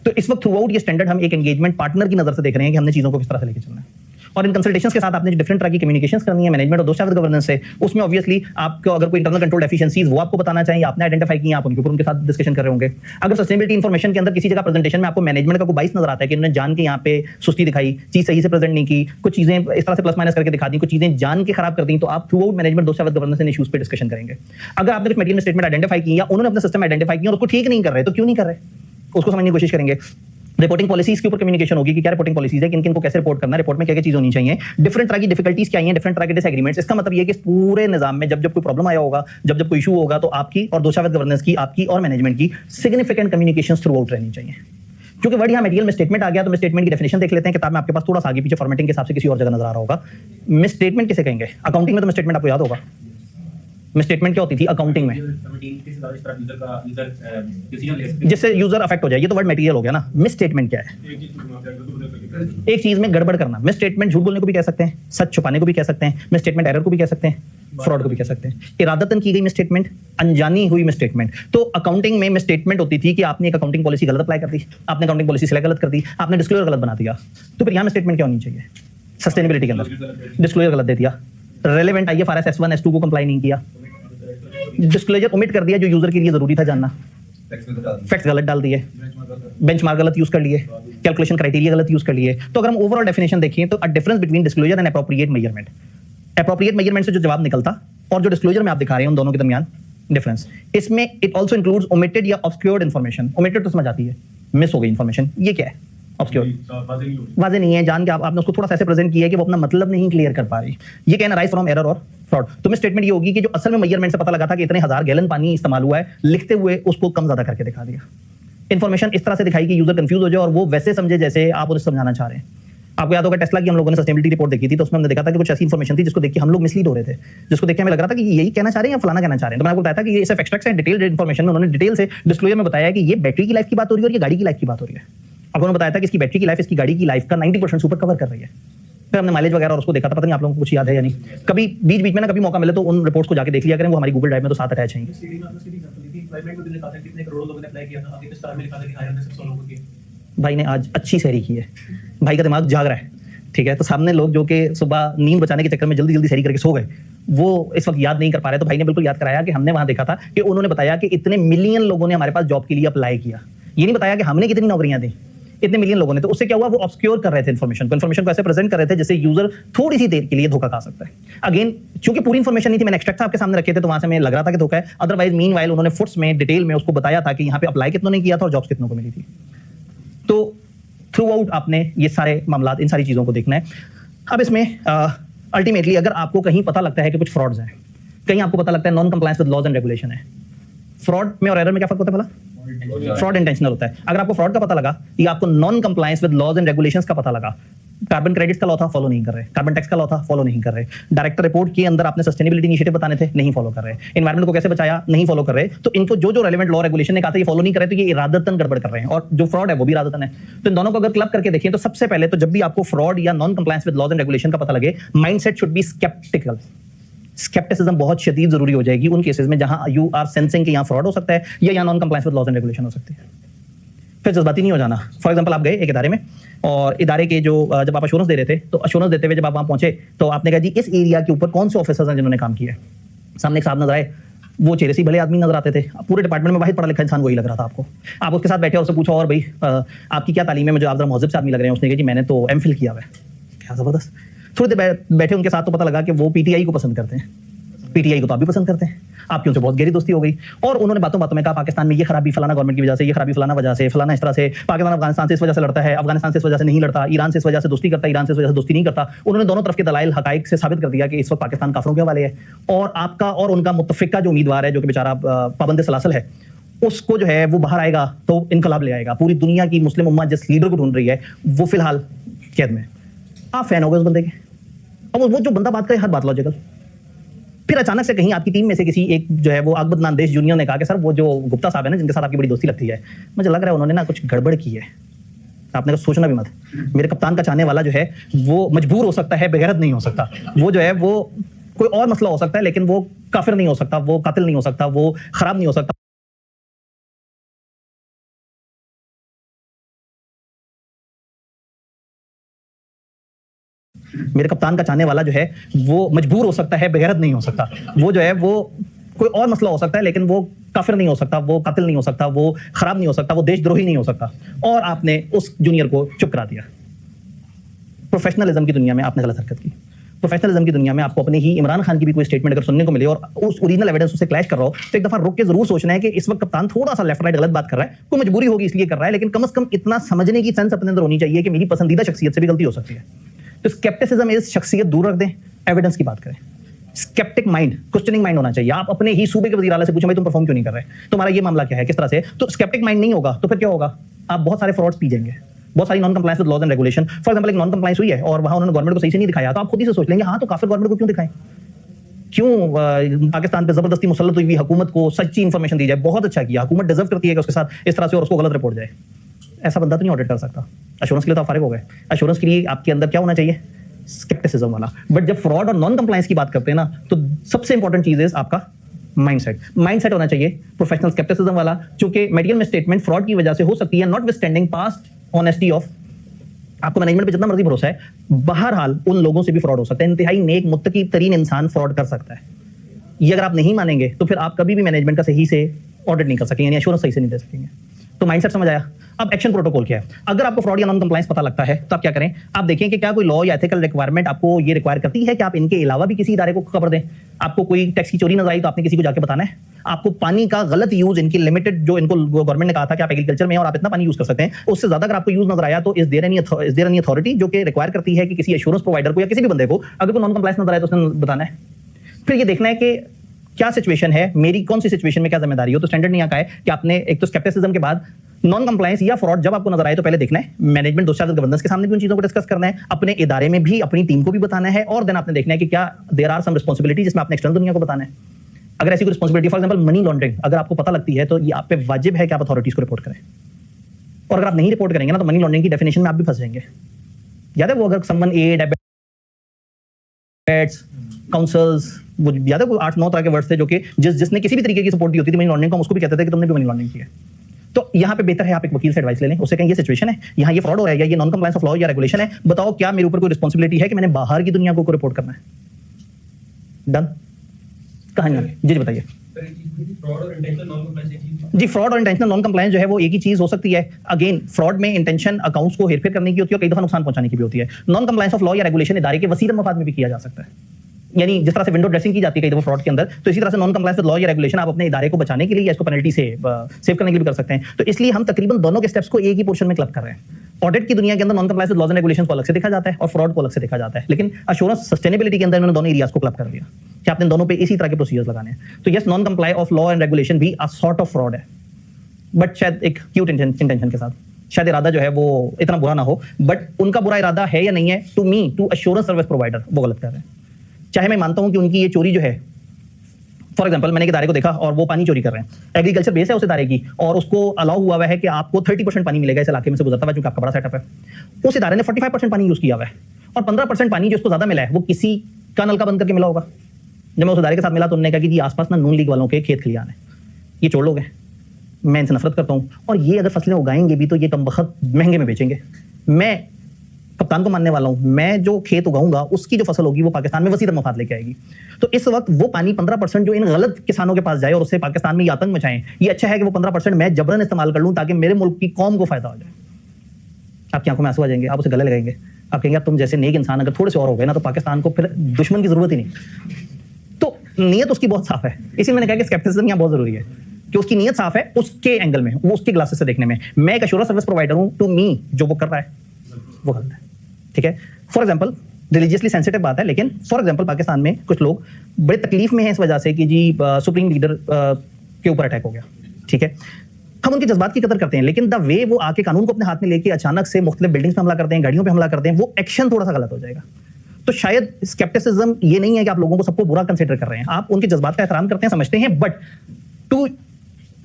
तो इस वक्त थ्रू आउट ये स्टैंडर्ड हम एक एंगेजमेंट पार्टनर की नजर से देख रहे हैं कि हमने चीजों को किस तरह से लेके चलना है। और इन कंसल्टेशंस के साथ आपने डिफरेंट तरह की कम्युनिकेशंस करनी है मैनेजमेंट और दोस्त गवर्नेंस से। उसमें ऑब्वियसली आपको अगर कोई इंटरनल कंट्रोल डेफिशिएंसीज वो आपको बताना चाहिए, आपने आइडेंटिफाई किया, आप उनके ऊपर उनके साथ डिस्कशन कर रहे होंगे। अगर सस्टेनेबिलिटी इन्फॉर्मेशन के अंदर किसी जगह प्रेजेंटेशन में आपको मैनेजमेंट का कोई बाइस नजर आता है कि उन्होंने जान के यहाँ पे सुस्ती दिखाई, चीज सही से प्रेजेंट नहीं की, कुछ चीजें इस तरह से प्लस माइनस करके दिखा दी, कुछ चीजें जान के खराब कर दी, तो आप थ्रू आउट मैनेजमेंट दोस्त गवर्नेंस इश्यूज पे डिस्कशन करेंगे। अगर आपने कुछ मटेरियल स्टेटमेंट आइडेंटिफाई किया, उन्होंने अपना सिस्टम आइडेंटिफाई किया और उसको ठीक नहीं कर रहे तो क्यों नहीं कर रहे, उसको समझने की कोशिश करेंगे। रिपोर्टिंग पॉलिसीज के ऊपर कम्युनिकेशन होगी कि क्या रिपोर्टिंग पॉलिसीज है, किन किन को कैसे रिपोर्ट करना है, रिपोर्ट में क्या क्या चीज होनी चाहिए, डिफरेंट तरह की डिफिकल्टीज क्या है, डिफरेंट तरह के डिसएग्रीमेंट्स। इसका मतलब ये है कि इस पूरे निजाम में जब जब कोई प्रॉब्लम आया होगा, जब जब कोई इशू होगा, तो आपकी और दोषावत गवर्नेंस की, आपकी और मैनेजमेंट की सिग्निफिकेंट कम्युनिकेशन थ्रू आउट रहनी चाहिए। क्योंकि वर्ड यहाँ मटेरियल में स्टेटमेंट आ गया, तो स्टेटमेंट की डेफिनेशन देख लेते हैं। किताब में आपके पास थोड़ा सा आगे पीछे फॉर्मेटिंग के हिसाब से किसी और जगह नजर आ रहा होगा। मिस स्टेटमेंट किसे कहेंगे? अकाउंटिंग में तो मिस स्टेटमेंट आपको याद होगा। मिस स्टेटमेंट क्या होती थी अकाउंटिंग में? जिससे यूजर अफेक्ट हो जाए। ये तो वर्ड मटेरियल हो गया ना। मिस स्टेटमेंट क्या है? एक चीज में गड़बड़ करना। मिस स्टेटमेंट झूठ बोलने को भी कह सकते हैं, सच छुपाने को भी कह सकते हैं, मिस स्टेटमेंट एरर को भी कह सकते हैं, फ्रॉड को भी कह सकते हैं। इरादतन की गई मिस स्टेटमेंट, अनजानी हुई मिस स्टेटमेंट। तो अकाउंटिंग में मिस स्टेटमेंट होती थी कि आपने एक अकाउंटिंग पॉलिसी गलत अप्लाई कर दी, आपने अकाउंटिंग पॉलिसी सिलेक्ट गलत कर दी, आपने डिस्क्लोजर गलत बना दिया। तो फिर यहाँ मिस स्टेटमेंट क्या होनी चाहिए? सस्टेनेबिलिटी के अंदर डिस्क्लोजर गलत दे दिया, रेलेवेंट IFRS S1 S2 को कंप्लाई नहीं किया, डिस्क्लोजर ओमिट कर दिया जो यूजर के लिए जरूरी था जानना, फैक्ट्स गलत डाल दिए, बेंचमार्क गलत यूज कर लिए, कैलकुलेशन क्राइटेरिया गलत यूज कर लिए। तो अगर हम ओवरऑल डेफिनेशन देखें तो a difference between disclosure and appropriate measurement. Appropriate measurement से जो जवाब निकलता और जो डिस्क्लोजर में आप दिखा रहे हैं, उन दोनों के दरमियान डिफरेंस। इसमें इट आल्सो इंक्लूड्स ओमिटेड या ऑब्सक्योर्ड इन्फॉर्मेशन। ओमिटेड तो समझ आती है, मिस हो गई इन्फॉर्मेशन। ये क्या है? ऑब्सक्योर्ड, वाज़ेह नहीं है, जान के आपने उसको थोड़ा सा ऐसे प्रेजेंट किया है कि वो अपना मतलब नहीं क्लियर कर पा रही। ये कहना राइज फ्रॉम एरर और फ्रॉड। तो मिस स्टेटमेंट ये होगी कि जो असल में मेजरमेंट से पता लगा था कि इतने 1000 गैलन पानी इस्तेमाल हुआ है, लिखते हुए उसको कम ज्यादा करके दिखा दिया। इन्फॉर्मेशन इस तरह से दिखाई कि यूजर कंफ्यूज हो जाए और वो वैसे समझे जैसे आप उन्हें समझाना चाह रहे हैं। आपको याद होगा टेस्ला की हम लोगों ने सस्टेनेबिलिटी रिपोर्ट देखी थी, तो उसमें हमने देखा था कि कुछ ऐसी इन्फॉर्मेशन थी जिसको देख के हम लोग मिसलीड हो रहे थे, जिसको देख के हमें लग रहा था कि यही कहना चाह रहे हैं या फलाना कहना चाह रहे हैं। तो मैंने आपको बताया था कि ये सिर्फ एक्सट्रैक्ट है, डिटेल्ड इन्फॉर्मेशन में उन्होंने डिटेल से डिस्क्लोजर में बताया कि ये बैटरी की लाइफ की बात हो रही है और ये गाड़ी की लाइफ की बात हो रही है। अब उन्होंने बताया था कि इसकी बैटरी की लाइफ इसकी गाड़ी की लाइफ का 90% से ऊपर कवर कर रही है। फिर हमने माइलेज वगैरह और उसको देखा था। पता नहीं आप लोगों को कुछ याद है या नहीं। कभी बीच बीच में ना कभी मौका मिले तो उन रिपोर्ट्स को जाके देख लिया करें, वो हमारी गूगल ड्राइव में तो साथ अटैच हैं। भाई ने आज अच्छी सैरी की है, भाई का दिमाग जाग रहा है, ठीक है। तो सामने लोग जो कि सुबह नींद बचाने के चक्कर में जल्दी जल्दी सैरी करके सो गए, वो इस वक्त याद नहीं कर पा रहे। तो भाई ने बिल्कुल याद कराया कि हमने वहां देखा था कि उन्होंने बताया कि इतने मिलियन लोगों ने हमारे पास जॉब के लिए अप्लाई किया। ये नहीं बताया कि हमने कितनी नौकरियां दी, इतने मिलियन लोगों ने। तो उससे क्या हुआ, वो ऑब्सक्योर कर रहे थे इन्फॉर्मेशन को ऐसे प्रेजेंट कर रहे थे जैसे यूजर थोड़ी सी देर के लिए धोखा खा सकता है। अगेन क्योंकि पूरी इन्फॉर्मेशन नहीं थी, मैंने एक्सट्रैक्ट आपके सामने रखे थे, तो वहां से हमें लग रहा था कि धोखा है। अदरवाइज मीनवाइल उन्होंने फुट्स में डिटेल में उसको बताया था कि यहाँ पे अप्लाई कितनों ने किया था और जॉब्स कितनों को मिली थी। तो थ्रू आउट आपने ये सारे मामला, इन सारी चीजों को देखना है। अब इसमें अल्टीमेटली अगर आपको कहीं पता लगता है कि कुछ फ्रॉड्स हैं, कहीं आपको पता लगता है non compliance with laws and regulation है। फ्रॉड में और एरर में क्या फर्क होता है भला? फ्रॉड इंटेंशनल होता है। अगर आपको फ्रॉड का पता लगा या आपको non compliance with laws and regulations का पता लगा, कार्बन क्रेडिट्स का लॉ था, फॉलो नहीं कर रहे, कार्बन टैक्स का लॉ था, फॉलो नहीं कर रहे, डायरेक्टर रिपोर्ट के अंदर आपने सस्टेनेबिलिटी इनिशिएटिव बताने थे, नहीं फॉलो कर रहे, एनवायरमेंट को कैसे बचाया, नहीं फॉलो कर रहे, तो इनको जो जो रेलेवेंट लॉ रेगुलेशन ने कहा था ये फॉलो नहीं कर रहे, तो ये इरादतन गड़बड़ कर रहे हैं, और जो फ्रॉड है वो भी इरादतन है। तो इन दोनों को अगर क्लब करके देखें तो सबसे पहले तो जब भी आपको फ्रॉड या non compliance with laws and regulation का पता लगे, mindset should be sceptical. Scepticism बहुत शदीद जरूरी हो जाएगी उन केसेस में जहां यू आर सेंसिंग कि यहां फ्रॉड हो सकता है या यहां non compliance with laws and regulation हो सकती है। फिर जज्बाती नहीं हो जाना। फॉर एग्जांपल आप गए एक इदारे में और इदारे के जो जब आप अश्योरेंस दे रहे थे, तो अश्योरेंस देते हुए जब आप वहां पहुंचे तो आपने कहा जी इस एरिया के ऊपर कौन से ऑफिसर्स हैं जिन्होंने काम किया है। सामने एक साहब नजर आए, वो चेहरे से भले आदमी नजर आते थे, पूरे डिपार्टमेंट में वाहिद पढ़ा लिखा इंसान वही लग रहा था आपको। आप उसके साथ बैठे और उससे पूछा और भाई आपकी क्या तालीम है, मुझे आप जरा महजिब से आदमी लग रहे हैं। उसने कहा जी मैंने तो एमफिल किया हुआ है। क्या जबरदस्त। थोड़ी देर बैठे उनके साथ तो पता लगा कि वो पीटीआई को पसंद करते हैं, पीटीआई को तो आप भी पसंद करते हैं, आपकी उनसे बहुत गहरी दोस्ती हो गई। और उन्होंने बातों बातों में कहा पाकिस्तान में ये खराबी फलाना गवर्नमेंट की वजह से, ये खराबी फलाना वजह से, फलाना इस तरह से, पाकिस्तान अफगानिस्तान से इस वजह से लड़ता है, अफगानिस्तान से इस वजह से नहीं लड़ता, ईरान से इस वजह से दोस्ती करता है, ईरान से इस वजह से दोस्ती नहीं करता। उन्होंने दोनों तरफ के दलाइल हकाइक से साबित कर दिया कि इस वक्त पाकिस्तान काफिरों के हवाले है, और आपका और उनका मुत्तफिका जो उम्मीदवार है जो कि बेचारा पाबंद सलासल है, उसको जो है वो बाहर आएगा तो इनकलाब ले आएगा। पूरी दुनिया की मुस्लिम उम्मा जिस लीडर को ढूंढ रही है वो फिलहाल कैद में। आप फैन हो गए उस बंदे के, अब वो जो बंदा बात करे हर बात लॉजिकल। फिर अचानक से कहीं आपकी टीम में से किसी एक जो है वो अकबर नांदेश जूनियर ने कहा कि सर वो जो गुप्ता साहब है ना जिनके साथ आपकी बड़ी दोस्ती लगती है, मुझे लग रहा है उन्होंने ना कुछ गड़बड़ की है। आपने कहा सोचना भी मत, मेरे कप्तान का चाहने वाला जो है वो मजबूर हो सकता है, बेगैरत नहीं हो सकता। वो जो है वो कोई और मसला हो सकता है लेकिन वो काफिर नहीं हो सकता, वो कातिल नहीं हो सकता, वो खराब नहीं हो सकता। मेरे कप्तान का चाहने वाला जो है वो मजबूर हो सकता है, बेगैरत नहीं हो सकता। वो जो है वो कोई और मसला हो सकता है लेकिन वो काफिर नहीं हो सकता, वो कातिल नहीं हो सकता, वो खराब नहीं हो सकता, वो देशद्रोही नहीं हो सकता। और आपने उस जूनियर को चुप करा दिया। प्रोफेशनलिज्म की दुनिया में आपने गलत हरकत की। प्रोफेशनलिज्म की दुनिया में आपको अपने ही इमरान खान की भी कोई स्टेटमेंट अगर सुनने को मिले और उस ओरिजिनल एविडेंस उससे क्लैश कर रहा हो, तो एक दफा रुक के जरूर सोचना है कि इस वक्त कप्तान थोड़ा सा लेफ्ट राइट गलत बात कर रहा है, कोई मजबूरी होगी इसलिए कर रहा है, लेकिन कम से कम इतना समझने की सेंस अपने अंदर होनी चाहिए कि मेरी पसंदीदा शख्सियत से भी गलती हो सकती है। तो स्केप्टिसिज्म इज शख्सियत दूर रख दें, एविडेंस की बात करें। स्केप्टिक माइंड, क्वेश्चनिंग माइंड होना चाहिए। आप अपने ही सूबे के वज़ीर आला से पूछो भाई तुम परफॉर्म क्यों नहीं कर रहे, तुम्हारा ये मामला क्या है, किस तरह से, तो स्केप्टिक माइंड नहीं होगा तो फिर क्या होगा, आप बहुत सारे फ्रॉड्स पी जाएंगे, बहुत सारी non compliance with laws and regulation. For example एक नॉन कंप्लायंस हुई है और वहां उन्होंने गवर्नमेंट को सही से नहीं दिखाया, तो आप खुद ही से सोच लेंगे हाँ तो काफिर गवर्नमेंट को क्यों दिखाएं, क्यों पाकिस्तान पे जबरदस्ती मुसल्लत हुई हुकूमत को सच्ची इंफॉर्मेशन दी जाए। बहुत अच्छा किया, हुकूमत डिजर्व करती है कि उसके साथ इस तरह से और उसको गलत रिपोर्ट जाए। ऐसा बंदा तो नहीं ऑडिट कर सकता। एश्योरेंस के लिए तो आप फारिग हो गए। एश्योरेंस के लिए आपके अंदर क्या होना चाहिए, स्केप्टिसिज्म वाला। बट जब फ्रॉड और नॉन कंप्लायंस की बात करते हैं ना, तो सबसे इंपॉर्टेंट चीज है आपका माइंडसेट होना चाहिए प्रोफेशनल स्केप्टिसिज्म वाला, क्योंकि मेडिकल में स्टेटमेंट फ्रॉड की वजह से हो सकती है, not withstanding past honesty of, आपको मैनेजमेंट पे जितना मर्जी भरोसा है, बहरहाल उन लोगों से भी फ्रॉड हो सकता है। इंतहाई नेक मुत्तकी तरीन इंसान फ्रॉड कर सकता है। ये अगर आप नहीं मानेंगे तो फिर आप कभी भी मैनेजमेंट का सही से ऑडिट नहीं कर सकेंगे, यानी एश्योरेंस सही से नहीं दे सकेंगे। तो माइंडसेट समझ आया। अब एक्शन प्रोटोकॉल क्या है। अगर आपको फ्रॉड या नॉन कंप्लायंस पता लगता है तो आप क्या करें, आप देखें कि क्या कोई लॉ या एथिकल रिक्वायरमेंट आपको ये रिक्वायर करती है कि आप इनके अलावा भी किसी इदारे को खबर दें। आपको कोई टैक्स की चोरी नजर आई तो आपने किसी को जाके बताना है। आपको पानी का गलत यूज, इनकी लिमिटेड जो इनको गवर्नमेंट ने कहा था कि आप एग्रीकल्चर में और आप इतना पानी यूज कर सकते हैं, उससे ज्यादा अगर आपको यूज नजर आया तो इज देयर एनी अथॉरिटी जो कि रिक्वायर करती है कि किसी एश्योरेंस प्रोवाइडर को या किसी भी बंदे को अगर कोई नॉन कंप्लायंस नजर आए तो उसने बताना है। फिर ये देखना है कि क्या सिचुएशन है, मेरी कौन सी सिचुएशन में क्या जिम्मेदारी हो। तो स्टैंडर्ड नहीं आता है कि आपने एक तो स्केप्टिसिज्म के बाद नॉन कंप्लायंस या फ्रॉड जब आपको नजर आए तो पहले देखना है, मैनेजमेंट दो चार गवर्नेंस के सामने भी उन चीजों को डिस्कस करना है, अपने इदारे में भी अपनी टीम को भी बताना है, और देन आपने देखना है कि क्या देयर आर सम रिस्पांसिबिलिटी जिसमें आपने एक्सटर्नल दुनिया को बताना है। अगर ऐसी कोई responsibility, for example money laundering, अगर आपको पता लगती है तो ये आप पे वाजिब है कि आप अथॉरिटीज को रिपोर्ट करें, और अगर आप नहीं रिपोर्ट करेंगे ना तो मनी लॉन्ड्रिंग की डेफिनेशन में आप भी फंस जाएंगे। याद है वो, अगर समवन एड एबेट्स काउंसल्स, वो याद है कोई 8-9 तरह के वर्ड्स थे जो कि जिसने किसी भी तरीके की सपोर्ट दी होती थी मनी लॉन्ड्रिंग को, हम उसको भी कहते थे कि तुमने भी मनी लॉन्ड्रिंग की है। तो यहाँ पे बेहतर है आप एक वकील से एडवाइस ले लें, उससे कहें ये सिचुएशन है, यहाँ ये फ्रॉड हो रहा है या ये नॉन कंप्लायंस ऑफ लॉ या रेगुलेशन है, बताओ क्या मेरे ऊपर कोई रिस्पांसिबिलिटी है कि मैंने बाहर की दुनिया को रिपोर्ट करना है। डन, कहानी जी बताइए। जी फ्रॉड और इंटेंशनल नॉन कंप्लायंस जो है वो एक ही चीज हो सकती है। अगेन फ्रॉड में इंटेंशन अकाउंट्स को हेरफेर करने की होती है और कई दफा नुकसान पहुंचाने की भी होती है। नॉन कंप्लायंस ऑफ लॉ या रेगुलेशन इदारे के वसीर मफाद में भी किया जा सकता है। यानी जिस तरह से विंडो ड्रेसिंग की जाती है कई दफा फ्रॉड के अंदर, तो इसी तरह से नॉन कंप्लायंस विद लॉ या रेगुलेशन आप अपने इदारे को बचाने के लिए या इसको पेनल्टी से सेव करने के लिए भी कर सकते हैं। तो इसलिए हम तकरीबन दोनों के स्टेप्स को एक ही पोर्शन में क्लब कर रहे हैं। ऑडिट की दुनिया के अंदर non compliance with laws and regulation को अलग से देखा जाता है और फ्रॉड को अलग से देखा जाता है, लेकिन एश्योरेंस सस्टेनेबिलिटी के अंदर इन्होंने दोनों एरियाज को क्लब कर दिया कि आपने दोनों पे इसी तरह के प्रोसीजर्स लगाने हैं। तो yes, non comply of law and regulation भी अ सॉर्ट ऑफ फ्रॉड है, बट शायद एक क्यूट इंटेंशन के साथ। शायद इरादा जो है वो इतना बुरा ना हो, बट उनका बुरा इरादा है या नहीं है, to me, to assurance service provider, वो गलत कर रहे हैं। चाहे मैं मानता हूं कि उनकी ये चोरी जो है, फॉर एग्जांपल मैंने एक इदारे को देखा और वो पानी चोरी कर रहे हैं, एग्रीकल्चर बेस है उस इदारे की और उसको अलाउ हुआ हुआ है कि आपको 30% पानी मिलेगा इस इलाके में से गुजरता हुआ, क्योंकि आपका बड़ा सेटअप है। उस इदारे ने 45% पानी यूज किया हुआ है और 15% पानी जो उसको ज्यादा मिला है वो किसी का नल का बंद करके मिला होगा। जब मैं उस इदारे के साथ मिला तो उन्होंने कहा कि जी आसपास ना नून लीग वालों के खेत खलियान है, ये चोर लोग हैं, मैं इनसे नफरत करता हूँ, और ये अगर फसलें उगाएंगे भी तो ये कम वक्त महंगे में बेचेंगे। मैं कप्तान को मानने वाला हूं, मैं जो खेत उगाऊंगा उसकी जो फसल होगी वो पाकिस्तान में वसीर मफाद लेके आएगी। तो इस वक्त वो पानी 15% जो इन गलत किसानों के पास जाए और उससे पाकिस्तान में आतंक मचाएं, ये अच्छा है कि वो 15% मैं जबरन इस्तेमाल कर लूं ताकि मेरे मुल्क की कौम को फायदा हो जाए। आपकी आंखों में आंसू आ जाएंगे, आप उसे गले लगाएंगे, आप कहेंगे तुम जैसे नेक इंसान अगर थोड़े से और हो गए ना तो पाकिस्तान को फिर दुश्मन की जरूरत ही नहीं। तो नीयत उसकी बहुत साफ है, इसी मैंने कहा कि स्केप्टिसिज्म यहाँ बहुत जरूरी है कि उसकी नीयत साफ है, उसके एंगल में, वो उसके ग्लासेस से देखने में। मैं एक एश्योरेंस सर्विस प्रोवाइडर हूं, टू मी जो वो कर रहा है वो गलत है, ठीक है। फॉर एग्जांपल रिलीजियसली सेंसिटिव बात है, लेकिन फॉर एग्जांपल पाकिस्तान में कुछ लोग बड़े तकलीफ में हैं इस वजह से कि जी सुप्रीम लीडर के ऊपर अटैक हो गया, ठीक है। हम उनके जज्बात की कदर करते हैं, लेकिन द वे वो आके कानून को अपने हाथ में लेके अचानक से मुख्तलिफ बिल्डिंग्स पे हमला करते हैं, गाड़ियों पे हमला करते हैं, वो एक्शन थोड़ा सा गलत हो जाएगा। तो शायद स्केप्टिसिज्म ये नहीं है कि आप लोगों को सबको बुरा कंसिडर कर रहे हैं, आप उनके जज्बात का एहतराम करते हैं, समझते हैं, बट टू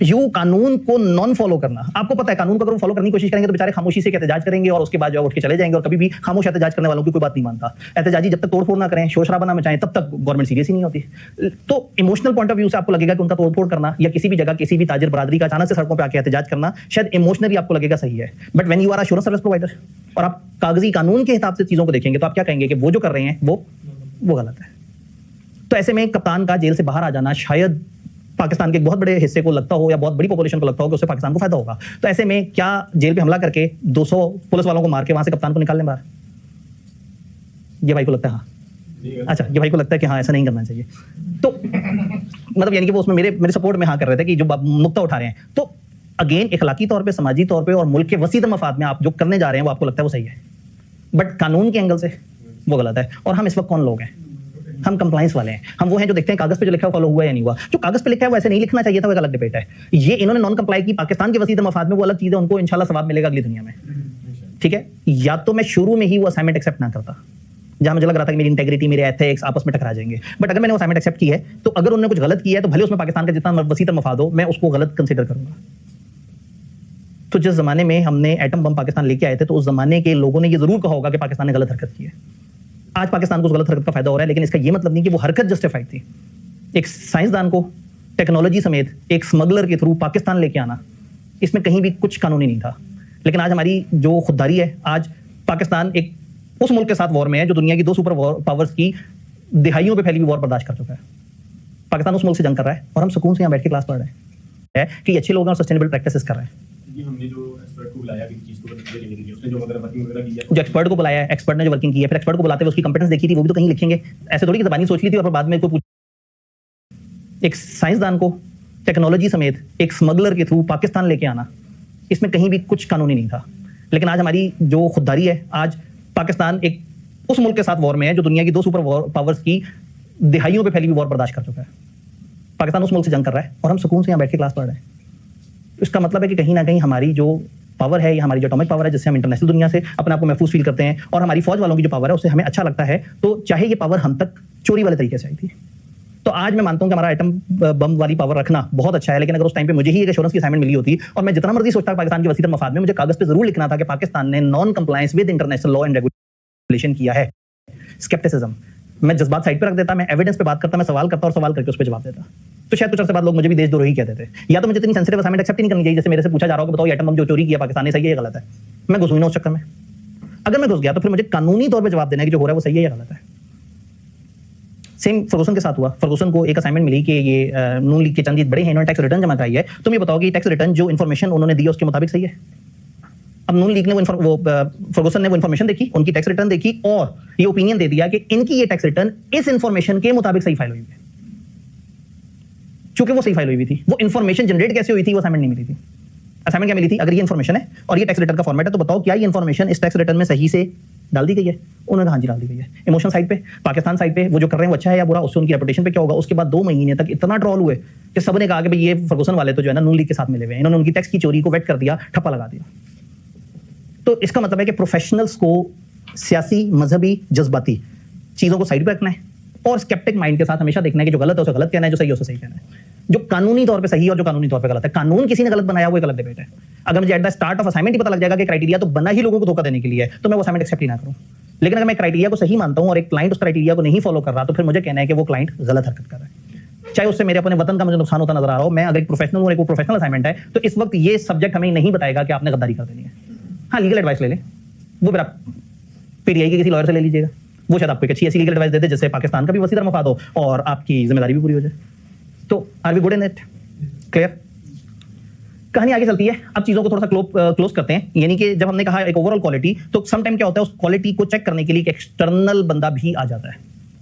यू कानून को नॉन फॉलो करना, आपको पता है कानून को अगर वो फॉलो करने की कोशिश करेंगे तो बेचारे खामोशी से एहतजाज करेंगे और उसके बाद जो उठ के चले जाएंगे, और कभी भी खामोश एहतजाज करने वालों की कोई बात नहीं मानता। एहतजाजी जब तक तोड़फोड़ ना करें, शोर शराबा ना मचाएं, तब तक गवर्नमेंट सीरियस ही नहीं होती। तो इमोशनल पॉइंट ऑफ व्यू से आपको लगेगा कि उनका तोड़फोड़ करना या किसी भी जगह किसी भी ताजिर बरादरी का अचानक से सड़कों पर आके एहतजाज करना शायद इमोशनली आपको लगेगा सही है, but when you are assurance service provider और आप कागजी कानून के हिसाब से चीजों को देखेंगे तो आप क्या कहेंगे कि वो जो कर रहे हैं वो गलत है। तो ऐसे में कप्तान का जेल से बाहर आ जाना शायद पाकिस्तान के एक बहुत बड़े हिस्से को लगता हो या बहुत बड़ी पॉपुलेशन को लगता हो कि उससे पाकिस्तान को फायदा होगा। तो ऐसे में क्या जेल पे हमला करके 200 पुलिस वालों को मार के वहां से कप्तान को निकाल लें बाहर? ये भाई को लगता है हाँ, अच्छा, ये भाई को लगता है कि हाँ ऐसा नहीं करना चाहिए, तो मतलब यानी कि वो उसमें मेरे सपोर्ट में हाँ कर रहे थे कि जो नुक्ता उठा रहे हैं, तो अगेन इखलाकी तौर पे, समाजी तौर पे और मुल्क के वसीतर मफाद में आप जो करने जा रहे हैं वो आपको लगता है वो सही है, बट कानून के एंगल से वो गलत है। और हम इस वक्त कौन लोग हैं? हम कंप्लाइंस वाले हैं। हम वो हैं जो देखते हैं कागज पे जो लिखा है फॉलो हुआ या नहीं हुआ। जो कागज पे लिखा है वो ऐसे नहीं लिखना चाहिए था, वो एक अलग डिबेट है। ये इन्होंने नॉन कंप्लाई की पाकिस्तान के वसीतर मफाद में, वो अलग चीज है, उनको इंशाल्लाह सवाब मिलेगा अगली दुनिया में, ठीक है। या तो मैं शुरू में ही वो असाइनमेंट एक्सेप्ट ना करता, जहां मुझे लग रहा था कि मेरी इंटेग्रिटी, मेरे एथिक्स आपस में टकरा जाएंगे, बट अगर मैंने वो असाइनमेंट एक्सेप्ट की है, तो अगर उन्होंने कुछ गलत किया है तो भले उसमें पाकिस्तान का जितना वसीतर मफाद हो, मैं उसको गलत कंसिडर करूंगा। तो जिस जमाने में हमने एटम बम पाकिस्तान लेके आए थे, तो उस जमाने के लोगों ने ये जरूर कहा होगा कि पाकिस्तान ने गलत हरकत की है। आज पाकिस्तान को उस गलत हरकत का फायदा हो रहा है, लेकिन इसका ये मतलब नहीं कि वो हरकत जस्टिफाइड थी। एक साइंसदान को टेक्नोलॉजी समेत एक स्मगलर के थ्रू पाकिस्तान लेके आना, इसमें कहीं भी कुछ कानूनी नहीं था। लेकिन आज हमारी जो खुददारी है, आज पाकिस्तान एक उस मुल्क के साथ वॉर में है जो दुनिया की 2 सुपर पावर्स की दिहाइयों पे फैली हुई वॉर बर्दाश्त कर चुका है। पाकिस्तान उस मुल्क से जंग कर रहा है और हम सुकून से यहाँ बैठ के क्लास पढ़ रहे हैं कि अच्छे लोग हैं और सस्टेनेबल प्रैक्टिसेस कर रहे हैं। ये हमने जो एक्सपर्ट को बुलाया किसी चीज को बताने के लिए, उसने जो वगैरह वर्किंग वगैरह की है, जो एक्सपर्ट को बुलाया है, एक्सपर्ट ने जो वर्किंग की है, फिर एक्सपर्ट को बुलाते हुए उसकी कंपेटेंस देखी थी, वो भी तो कहीं लिखेंगे। ऐसे थोड़ी कि ज़बानी सोच ली थी और बाद में कोई एक साइंसदान को टेक्नोलॉजी समेत एक स्मगलर के थ्रू पाकिस्तान लेके आना, इसमें कहीं भी कुछ कानूनी नहीं था। लेकिन आज हमारी जो खुददारी है, आज पाकिस्तान एक उस मुल्क के साथ वॉर में है जो दुनिया की 2 सुपर पावर्स की दिहाइयों पे फैली हुई वॉर बर्दाश्त कर चुका है। पाकिस्तान उस मुल्क से जंग कर रहा है और हम सुकून से यहाँ बैठ के क्लास पढ़ रहे हैं। इसका मतलब है कि कहीं ना कहीं हमारी जो पावर है, या हमारी जो एटॉमिक पावर है, जिससे हम इंटरनेशनल दुनिया से अपने आप को महफूज फील करते हैं, और हमारी फौज वालों की जो पावर है उससे हमें अच्छा लगता है, तो चाहे ये पावर हम तक चोरी वाले तरीके से आई थी। तो आज मैं मानता हूं कि हमारा एटम बम वाली पावर रखना बहुत अच्छा है, लेकिन अगर उस टाइम पे मुझे ही एक एश्योरेंस की असाइनमेंट मिली होती और मैं जितना मर्जी सोचता पाकिस्तान के वसीतर मफाद में, मुझे कागज पे जरूर लिखना था कि पाकिस्तान ने non compliance with international law and regulation किया है। स्केप्टिसिज्म, मैं जज्बात साइड पे रख देता, मैं एविडेंस पे बात करता, मैं सवाल करता और सवाल करके उस पर जवाब देता, तो शायद कुछ अर्से बाद लोग मुझे भी देशद्रोही कहते थे। या तो मुझे इतनी सेंसिटिव असाइनमेंट एक्सेप्ट नहीं करनी चाहिए, जैसे मेरे से पूछा जा रहा हो कि बताओ एटम बम जो चोरी किया पाकिस्तान ने, सही है या गलत है। मैं घुसूँ ना उस चक्कर में। अगर मैं घुस गया तो फिर मुझे कानूनी तौर पर जवाब देना है कि जो हो रहा है वो सही है या गलत है। सेम फर्गूसन के साथ हुआ। फर्गूसन को एक असाइनमेंट मिली कि ये नून लीग के चंद बड़े हैं, इन्होंने टैक्स रिटर्न जमा कराई है, तुम ये बताओ कि टैक्स रिटर्न जो इन्फॉर्मेशन उन्होंने दी है उसके मुताबिक सही है। अब नून लीग ने वो फर्गूसन ने वो इन्फॉर्मेशन देखी, उनकी टैक्स रिटर्न देखी और ये ओपिनियन दे दिया कि इनकी ये टैक्स रिटर्न इस इन्फॉर्मेशन के मुताबिक सही फाइल हुई है। चूंकि वो सही फाइल हुई थी, वो इन्फॉर्मेशन जनरेट कैसे हुई थी वो असाइनमेंट नहीं मिली थी। असाइनमेंट क्या मिली थी? अगर ये इन्फॉर्मेशन है और ये टैक्स रिटर्न का फॉर्मेट है, तो बताओ क्या ये इन्फॉर्मेशन इस टैक्स रिटर्न में सही से डाल दी गई है? उन्होंने कहा हाँ जी डाल दी गई है। इमोशन साइड पे, पाकिस्तान साइड पे वो जो कर रहे हैं वो अच्छा है या बुरा, उससे उनकी रेपुटेशन पे क्या होगा। उसके बाद 2 महीने तक इतना ट्रोल हुए कि सबने कहा कि भाई ये फर्गूसन वाले तो जो है ना नून लीग के साथ मिले हुए हैं, इन्होंने उनकी टैक्स की चोरी को वेट कर दिया, ठप्पा लगा दिया। तो इसका मतलब है कि प्रोफेशनल्स को सियासी, मजहबी, जज्बाती चीजों को साइड पे रखना है और स्केप्टिक माइंड के साथ हमेशा देखना है कि जो गलत है उसे गलत कहना है, जो सही है उसे सही कहना है। जो कानूनी तौर पे सही है और जो कानूनी तौर पे गलत है, कानून किसी ने गलत बनाया वो एक अलग डिबेट है। अगर मुझे at the start of assignment ही पता लग जाएगा कि क्राइटेरिया तो बना ही लोगों को धोखा देने के लिए है, तो मैं वो असाइनमेंट एक्सेप्ट ही ना करूं। लेकिन अगर मैं क्राइटेरिया को सही मानता हूं और एक क्लाइंट उस क्राइटेरिया को नहीं फॉलो कर रहा, तो फिर मुझे कहना है कि वो क्लाइंट गलत हरकत कर रहा है, चाहे उससे मेरे अपने वतन का मुझे नुकसान होता नजर आ रहा हो। मैं अगर एक प्रोफेशनल हूं, एक प्रोफेशनल असाइनमेंट है, तो इस वक्त ये सब्जेक्ट हमें नहीं बताएगा कि आपने गद्दारी कर देनी है। हाँ, लीगल एडवाइस ले लें, वो फिर आप पीटीआई के किसी लॉयर से ले लीजिएगा, वो शायद आपको एक अच्छी ऐसी लीगल एडवाइस दे दे जिससे पाकिस्तान का भी वसीयत मफाद हो और आपकी जिम्मेदारी भी पूरी हो जाए। तो are we good in it? Clear? कहानी आगे चलती है। अब चीजों को थोड़ा सा क्लोज करते हैं। यानी कि जब हमने कहा एक ओवरऑल क्वालिटी, तो सम टाइम क्या होता है, उस क्वालिटी को चेक करने के लिए एक एक्सटर्नल बंदा भी आ जाता है,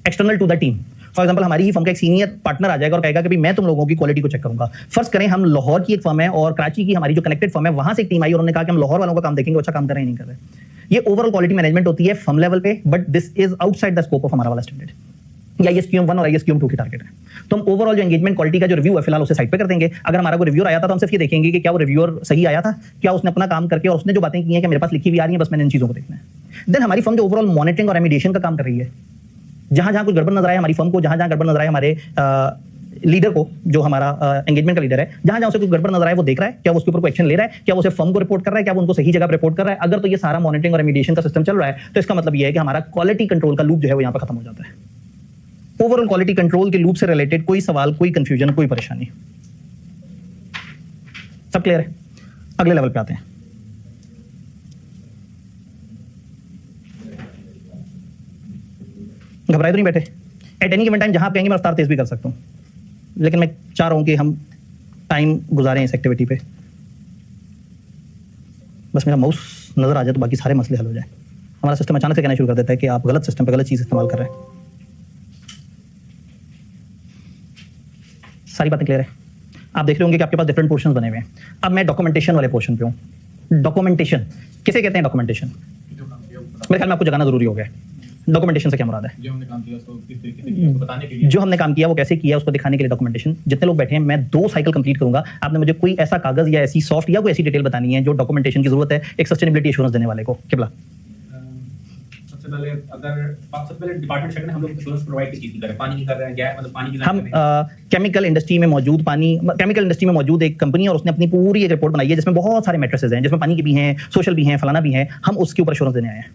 external to the team. For example हमारी ही फर्म का एक सीनियर पार्टनर आ जाएगा और कहेगा कि भाई मैं तुम लोगों की क्वालिटी को चेक करूंगा। फर्स्ट करें, हम लाहौर की एक फर्म है और कराची की हमारी जो कनेक्टेड फर्म है, वहां से एक टीम आई और उन्होंने कहा कि हम लाहौर वालों का काम देखेंगे, अच्छा काम कर रहे हैं नहीं कर रहे। ये ओवरऑल क्वालिटी मैनेजमेंट होती है फर्म लेवल पे, but this is outside the scope of हमारा वाला स्टैंडर्ड। या ISQM 1 और ISQM 2 की टारगेट है। तो हम ओवरऑल जो एंगेजमेंट क्वालिटी का जो रिव्यू है फिलहाल उसे साइड पे कर देंगे। अगर हमारा कोई रिव्यूअर आया था तो हम सिर्फ ये देखेंगे कि क्या वो रिव्यूअर सही आया था, क्या उसने अपना काम करके और उसने जो बातें की हैं कि मेरे पास लिखी हुई आ रही है, बस मैंने इन चीजों को देखना है। देन हमारी फर्म जो ओवरऑल मॉनिटरिंग और रेमिडिएशन का काम कर रही है, जहां जहां कुछ गड़बड़ नजर आए हमारी फर्म को, जहां जहां गड़बड़ नजर आए हमारे लीडर को, जो हमारा एंगेजमेंट का लीडर है, जहां जहां उसे कुछ गड़बड़ नजर आए वो देख रहा है, क्या वो उसके ऊपर कोई एक्शन ले रहा है, क्या वो उसे फर्म को रिपोर्ट कर रहा है, क्या वो उनको सही जगह पर रिपोर्ट कर रहा है। अगर तो ये सारा मॉनिटरिंग और रेमिडिएशन का सिस्टम चल रहा है, तो इसका मतलब ये है कि हमारा क्वालिटी कंट्रोल का लूप जो है वो यहाँ पर खत्म हो जाता है। ओवरऑल क्वालिटी कंट्रोल के लूप से रिलेटेड कोई सवाल, कोई कंफ्यूजन, कोई परेशानी? सब क्लियर है? अगले लेवल पे आते हैं। घबराए तो नहीं बैठे? एट एनी गिवन टाइम जहां आप कहेंगे मैं रफ्तार तेज भी कर सकता हूं, लेकिन मैं चाह रहा हूं कि हम टाइम गुजारें इस एक्टिविटी पे। बस मेरा माउस नजर आ जाए तो बाकी सारे मसले हल हो जाए। हमारा सिस्टम अचानक से कहना शुरू कर देता है कि आप गलत सिस्टम पे गलत चीज इस्तेमाल कर रहे हैं। सारी बातें क्लियर है। आप देख रहे होंगे कि आपके पास डिफरेंट पोर्शंस बने हुए हैं। अब मैं डॉक्यूमेंटेशन वाले पोर्शन पे हूँ। डॉक्यूमेंटेशन किसे कहते हैं? डॉक्यूमेंटेशन जो काम किया वो मेरे ख्याल में आपको जगाना जरूरी हो गया। डॉक्यूमेंटेशन से क्या मुराद है? जो हमने काम किया उसको किस तरीके से किया उसको बताने के लिए जो हमने काम किया वो कैसे किया उसको दिखाने के लिए डॉक्यूमेंटेशन। जितने लोग बैठे हैं मैं 2 साइकिल कंप्लीट करूंगा। आपने मुझे कोई ऐसा कागज या ऐसी सॉफ्ट या कोई ऐसी डिटेल बतानी है जो डॉक्यूमेंटेशन की जरूरत है एक सस्टेनेबिलिटी एश्योरेंस देने वाले को। किबला सबसे पहले अगर सबसे पहले डिपार्टमेंट सेक्टर ने हम लोग इंश्योरेंस प्रोवाइड किस चीज की कर रहे हैं? पानी की कर रहे हैं, गैस मतलब पानी की हम केमिकल इंडस्ट्री में मौजूद केमिकल इंडस्ट्री में मौजूद एक कंपनी और उसने अपनी पूरी एक रिपोर्ट बनाई है जिसमें बहुत सारे मैट्रिसेस हैं, जिसमें पानी के भी हैं, सोशल भी हैं, फलाना भी हैं। हम उसके ऊपर एश्योरेंस देने आए हैं,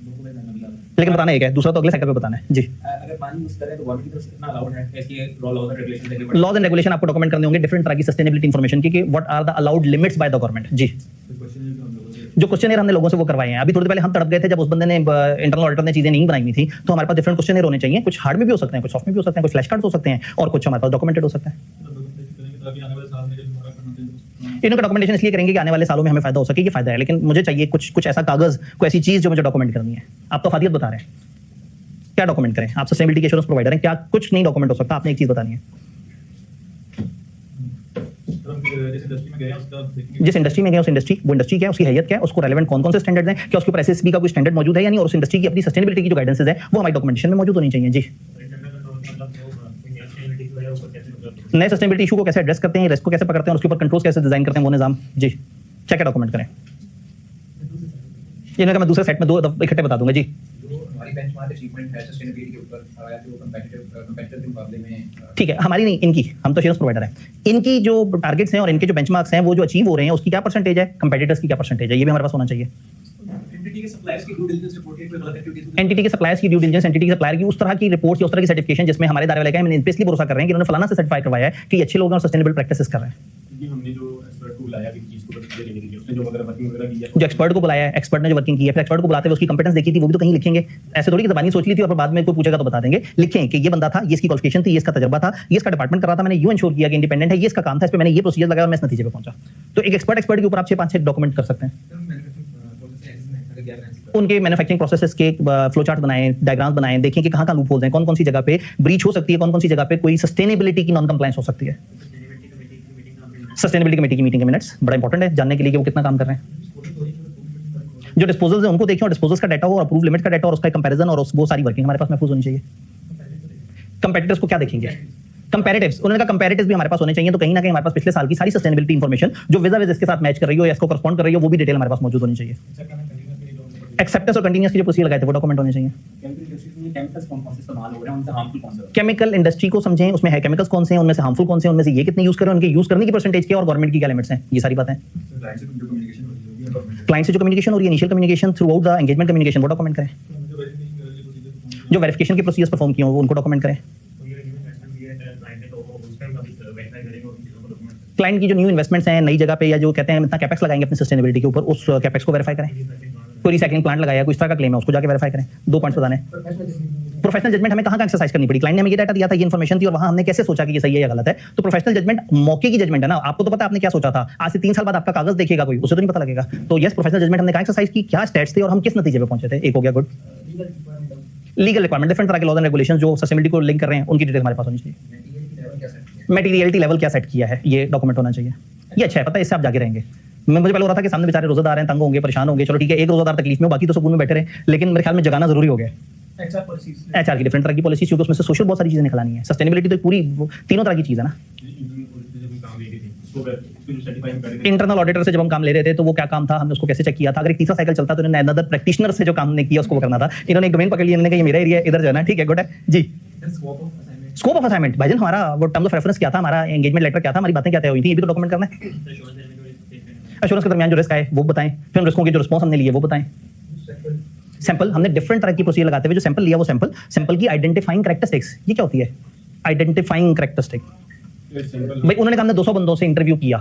लेकिन बताना एक है, दूसरा तो अगले सेक्टर पे बताना है। जी, अगर पानी यूज करें तो गवर्नमेंट की तरफ से कितना अलाउड है? इसके लॉज एंड रेगुलेशन देखने पड़ेंगे। लॉज एंड रेगुलेशन आपको डॉक्यूमेंट करने होंगे, डिफरेंट तरह की सस्टेनेबिलिटी इन्फॉर्मेशन की कि what are the allowed limits by the government. जी, जो क्वेश्चन हमने लोगों से वो करवाए हैं। अभी थोड़ी देर पहले हम तड़प गए थे जब उस बंदे ने इंटरनल ऑडिटर ने चीजें नहीं बनाई हुई थी। तो हमारे पास डिफरेंट क्वेश्चन होने चाहिए, कुछ हार्ड में भी हो सकते हैं, कुछ सॉफ्ट में भी हो सकते हैं, कुछ फ्लैश कार्ड्स हो सकते हैं और कुछ हमारे पास डॉक्यूमेंटेड हो सकता है। इनका डॉक्यूमेंटेशन इसलिए करेंगे कि आने वाले सालों में हमें फायदा हो सके। ये फायदा है, लेकिन मुझे चाहिए कुछ ऐसा कागज, कोई ऐसी चीज जो मुझे डॉक्यूमेंट करनी है। आप तो फादियत बता रहे हैं, क्या डॉक्यूमेंट करें? आप सस्टेनेबिलिटी एश्योरेंस प्रोवाइडर हैं, क्या कुछ नहीं डॉक्यूमेंट हो सकता? आपने एक चीज बतानी है। जिस इंडस्ट्री में गए उस इंडस्ट्री, वो इंडस्ट्री क्या है, उसकी हैयत क्या है, उसको रेलेवेंट कौन कौन से स्टैंडर्ड्स हैं, क्या उसके ऊपर एसएसबी का कोई स्टैंडर्ड मौजूद है या नहीं, और उस इंडस्ट्री की अपनी सस्टेनेबिलिटी की जो गाइडेंसेस है वो हमारी डॉक्यूमेंटेशन में मौजूद होनी चाहिए। जी, नए सस्टेनेबिलिटी इशू को कैसे एड्रेस करते हैं, रिस्क को कैसे पकड़ते हैं और उसके ऊपर कंट्रोल्स कैसे डिजाइन करते हैं, वो निजाम। जी, क्या क्या डॉक्यूमेंट करें? इन्हें मैं दूसरे सेट में 2 इकट्ठे बता दूंगा। जी, हमारी बेंचमार्क अचीवमेंट है सस्टेनेबिलिटी के ऊपर या जो कंपेटिटिव के मुकाबले में ठीक है, हमारी नहीं, इनकी। हम तो एश्योरेंस प्रोवाइडर हैं। इनकी जो टारगेट्स हैं और इनके जो बेंचमार्क्स हैं वो जो अचीव हो रहे हैं उसकी क्या परसेंटेज है, कंपेटिटर्स की क्या परसेंटेज है, ये भी हमारे पास होना चाहिए। एंटिटी के सप्लायर्स की ड्यू डिलिजेंस रिपोर्ट है, कोई गलत एक्टिविटीज एंटिटी के सप्लायर्स की ड्यू डिलिजेंस, एंटिटी के सप्लायर की उस तरह की रिपोर्ट्स या उस तरह की सर्टिफिकेशन जिसमें हमारे दायरे वाले का हम इसलिए भरोसा कर रहे हैं कि उन्होंने फलाना से सर्टिफाई करवाया है कि अच्छे लोग हैं और सस्टेनेबल प्रैक्टिसेस कर रहे हैं। ये हमने जो एक्सपर्ट को बुलाया कि चीज को बदलने के लिए उसने जो वगैरह वर्किंग वगैरह की है, जो एक्सपर्ट को बुलाया है, एक्सपर्ट ने जो वर्किंग की है, फिर एक्सपर्ट को बुलाते हुए उसकी कंपेटेंस देखी थी, वो भी तो कहीं लिखेंगे। ऐसे थोड़ी कि ज़बानी सोच ली थी और बाद में कोई पूछेगा तो बता देंगे। लिखें कि ये बंदा था, ये इसकी क्वालिफिकेशन थी, ये इसका तजर्बा था, ये इसका डिपार्टमेंट कर रहा था, मैंने यूं इंश्योर किया कि इंडिपेंडेंट है, ये इसका काम था, इस पे मैंने ये प्रोसीजर लगाया और मैं इस नतीजे पे पहुंचा। तो एक एक्सपर्ट के ऊपर आप 6-5 डॉक्यूमेंट कर सकते हैं। उनके मैन्युफैक्चरिंग प्रोसेसेस के फ्लो चार्ट बनाएं, डायग्राम्स बनाएं, देखें कि कहाँ लूप होल्स हैं, कौन-कौन सी जगह पे ब्रीच हो सकती है, कौन-कौन सी जगह पे कोई सस्टेनेबिलिटी की नॉन कंप्लायंस हो सकती है। सस्टेनेबिलिटी कमेटी की मीटिंग के मिनट्स बड़ा इंपॉर्टेंट है जानने के लिए कि वो कितना काम कर रहे हैं। जो डिस्पोजल्स हैं उनको देखें और डिस्पोजल्स का डाटा हो और अप्रूव लिमिट का डाटा और उसका कंपैरिजन और वो सारी वर्किंग हमारे पास महफूज होनी चाहिए। कंपेटिटर्स को क्या देखेंगे? कंपैरेटिव्स, उन्होंने कहा कंपैरेटिव्स भी हमारे पास होने चाहिए। तो कहीं ना कहीं हमारे पास पिछले साल की सारी सस्टेनेबिलिटी इंफॉर्मेशन जो विजा विज इसके साथ मैच कर रही हो या इसको करस्पॉन्ड कर रही हो वो भी डिटेल हमारे पास मौजूद होनी चाहिए। एक्सेप्टेंस और कंटीन्यूअस की जो प्रोसीजर लगाए थे वो डॉक्यूमेंट होने चाहिए। केमिकल्स कौन कौन से इस्तेमाल हो रहे हैं, उनसे हार्मफुल कौन से? केमिकल इंडस्ट्री को समझें, उसमें है केमिकल्स कौन से हैं, उनमें से हार्मफुल कौन से हैं, उनमें से ये कितने यूज कर रहे हैं, उनके यूज करने की परसेंटेज क्या और गवर्नमेंट की क्या लिमिट्स हैं, ये सारी बातें। क्लाइंट से जो कम्युनिकेशन और initial communication through out the engagement communication वो डॉक्यूमेंट करें। जो वेरिफिकेशन के प्रोसीजर्स परफॉर्म किए हो उनको डॉक्यूमेंट करें। क्लाइंट की जो न्यू इन्वेस्टमेंट्स हैं नई जगह पे या जो कहते हैं इतना कैपेक्स लगाएंगे अपनी सस्टेनेबिलिटी के ऊपर, उस कैपेक्स को वेरीफाई करें। कोई रिसाइकलिंग प्लांट लगाया, कोई इस तरह का क्लेम है, उसको जाके वेरीफाई करें। 2 पॉइंट्स बताने। प्रोफेशनल जजमेंट हमें कहाँ एक्सरसाइज करनी पड़ी? क्लाइंट ने हमें ये डाटा दिया था, ये इन्फॉर्मेशन थी और वहाँ हमने कैसे सोचा कि ये सही है या गलत है। तो प्रोफेशनल जजमेंट मौके की जजमेंट है ना, आपको तो पता है आपने क्या सोचा था। आज से 3 साल बाद आपका कागज देखेगा कोई, उसे तो नहीं पता लगेगा। तो यस, प्रोफेशनल जजमेंट हमने कहाँ एक्सरसाइज की, क्या स्टेट्स थे और हम किस नतीजे पे पहुंचे थे। एक हो गया गुड। लीगल रिक्वायरमेंट, डिफरेंट तरह के लॉज एंड रेगुलेशन जो सस्टेनेबिलिटी को लिंक कर रहे हैं उनकी डिटेल हमारे पास होनी चाहिए। मटेरियलिटी लेवल क्या सेट किया है ये डॉक्यूमेंट होना चाहिए। ये अच्छा है, पता है, इससे आप जाके रहेंगे। मुझे पहले हो रहा था कि सामने बेचारे रोजादार हैं, तंग होंगे, परेशान होंगे, चलो ठीक है एक रोजादार तकलीफ में, बाकी तो सुकून में बैठे रहे, लेकिन मेरे ख्याल में जगाना जरूरी हो गया। एचआर की डिफरेंट तरह की पॉलिसीज, क्योंकि उसमें से सोशल बहुत सारी चीजें निकलानी है। सस्टेनेबिलिटी तो पूरी तीनों तरह की चीज है ना। इंटरनल ऑडिटर से जब हम काम ले रहे थे तो वो क्या काम था, हमने उसको कैसे चेक किया था। अगर एक तीसरा साइकिल चलता तो इन्होंने अनदर प्रैक्टिशनर से जो काम ने किया उसको वो करना था। इन्होंने एक डोमेन पकड़ लिया, इन्होंने कहा ये मेरा एरिया इधर जाना है, ठीक है गुड है जी। स्कोप ऑफ असाइनमेंट भाईजान, हमारा वो टर्म्स ऑफ रेफरेंस क्या था, हमारा एंगेजमेंट लेटर क्या था, हमारी बातें क्या तय हुई थी, ये भी तो डॉक्यूमेंट करना है। एश्योरेंस के दरमियान जो रिस्क आए वो बताएं, फिर रिस्कों के जो रिस्पॉन्स हमने लिए वो बताएं। सैंपल, हमने डिफरेंट तरह की प्रोसीजर लगाते हुए जो सैंपल लिया वो सैंपल की आइडेंटिफाइंग कैरेक्टरिस्टिक्स, ये क्या होती है आइडेंटिफाइंग कैरेक्टरिस्टिक? भाई उन्होंने कहा हमने 200 बंदों से इंटरव्यू किया,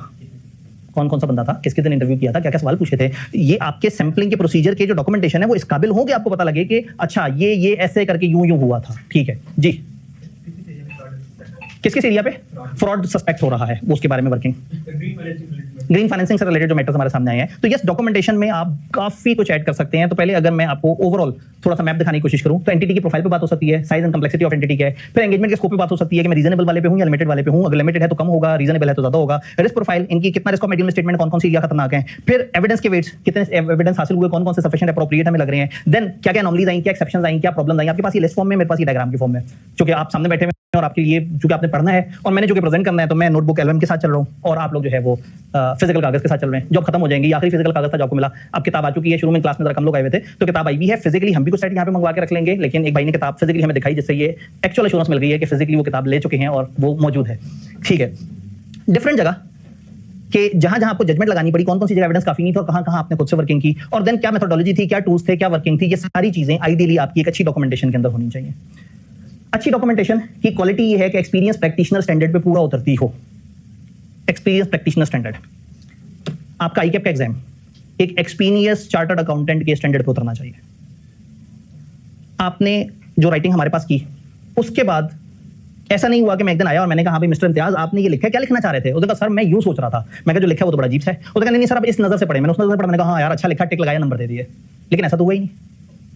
कौन कौन सा बंदा था, किसके दिन इंटरव्यू किया था, क्या क्या सवाल पूछे थे। ये आपके सैंपलिंग के प्रोसीजर के जो डॉक्यूमेंटेशन है वो इस काबिल हो कि आपको पता लगे कि अच्छा ये ऐसे करके यूं हुआ था, ठीक है जी। किस किस एरिया पे फ्रॉड सस्पेक्ट हो रहा है वो उसके बारे में वर्किंग, ग्रीन फाइनेंसिंग से रिलेटेड जो मैटर्स हमारे सामने आए हैं। तो यस, डॉक्यूमेंटेशन में आप काफी कुछ ऐड कर सकते हैं। तो पहले अगर मैं आपको ओवरऑल थोड़ा सा मैप दिखाने की कोशिश करूं तो एंटिटी की प्रोफाइल पे बात हो सकती है, size and complexity of entity क्या है, फिर एंगेजमेंट के स्कोप पे बात हो सकती है कि मैं रीजनेबल वाले पे हूं या लिमिटेड वाले पे हूं, अगर लिमिटेड है तो कम होगा, रीजनेबल है तो ज्यादा होगा, रिस्क प्रोफाइल इनकी कितना रिस्क ऑफ मेटीरियल स्टेटमेंट कौन कौन सी एरिया खतरनाक है, फिर एविडेंस के वेट्स कितने एविडेंस हासिल हुए, कौन कौन से सफिशिएंट अप्रोप्रिएट हमें लग रहे हैं, देन क्या क्या एनोमलीज आई, क्या एक्सेप्शंस आई, क्या प्रॉब्लम्स आई। आपके पास ये लिस्ट फॉर्म में, मेरे पास ये डायग्राम की फॉर्म में, क्योंकि आप सामने बैठे हुए हैं और आपके लिए जो कि आपने पढ़ना है और मैंने जो कि प्रेजेंट करना है, तो मैं नोटबुक एल्बम के साथ चल रहा हूं और आप लोग जो है वो फिजिकल कागज के साथ चल रहे हैं। जॉब खत्म हो जाएंगी, आखिरी फिजिकल कागज था जो आपको मिला, अब किताब आ चुकी है। शुरू में क्लास में जरा कम लोग आए हुए थे तो किताब आई भी है, फिजिकली हम भी कुछ सेट यहाँ पे मंगवा के रख लेंगे, लेकिन एक भाई ने किताब फिजिकली हमें दिखाई जिससे ये एक्चुअल एश्योरेंस मिल गई है कि फिजिकली वो किताब ले चुके हैं और वो मौजूद है। ठीक है, डिफरेंट जगह कि जहां जहां आपको जजमेंट लगानी पड़ी, कौन कौन सी जगह एविडेंस काफी नहीं थी और कहां कहां आपने खुद से वर्किंग की, और देन क्या मेथोडोलॉजी थी, क्या टूल्स थे, क्या वर्किंग थी, ये सारी चीजें आइडियली आपकी एक अच्छी डॉक्यूमेंटेशन के अंदर होनी चाहिए। अच्छी डॉक्यूमेंटेशन की क्वालिटी ये है कि एक्सपीरियंस प्रैक्टिशनर स्टैंडर्ड पे पूरा उतरती हो। एक्सपीरियंस प्रैक्टिशनर स्टैंडर्ड, आपका आईकेप का एग्जाम एक एक्सपीरियंस चार्टर्ड अकाउंटेंट के स्टैंडर्ड पे उतरना चाहिए। आपने जो राइटिंग हमारे पास की उसके बाद ऐसा नहीं हुआ कि मैं एक दिन आया और मैंने कहा हाँ भाई मिस्टर इम्तियाज आपने ये लिखा है, क्या लिखना चाह रहे थे? उसने कहा सर मैं यूं सोच रहा था। मैं कहा जो लिखा है वो तो बड़ा अजीब सा है। उसने कहा नहीं सर आप इस नजर से पढ़े। मैंने उस नजर से पढ़ा, मैंने कहा हाँ यार अच्छा लिखा, टिक लगाया, नंबर दे दिए। लेकिन ऐसा तो हुआ ही नहीं,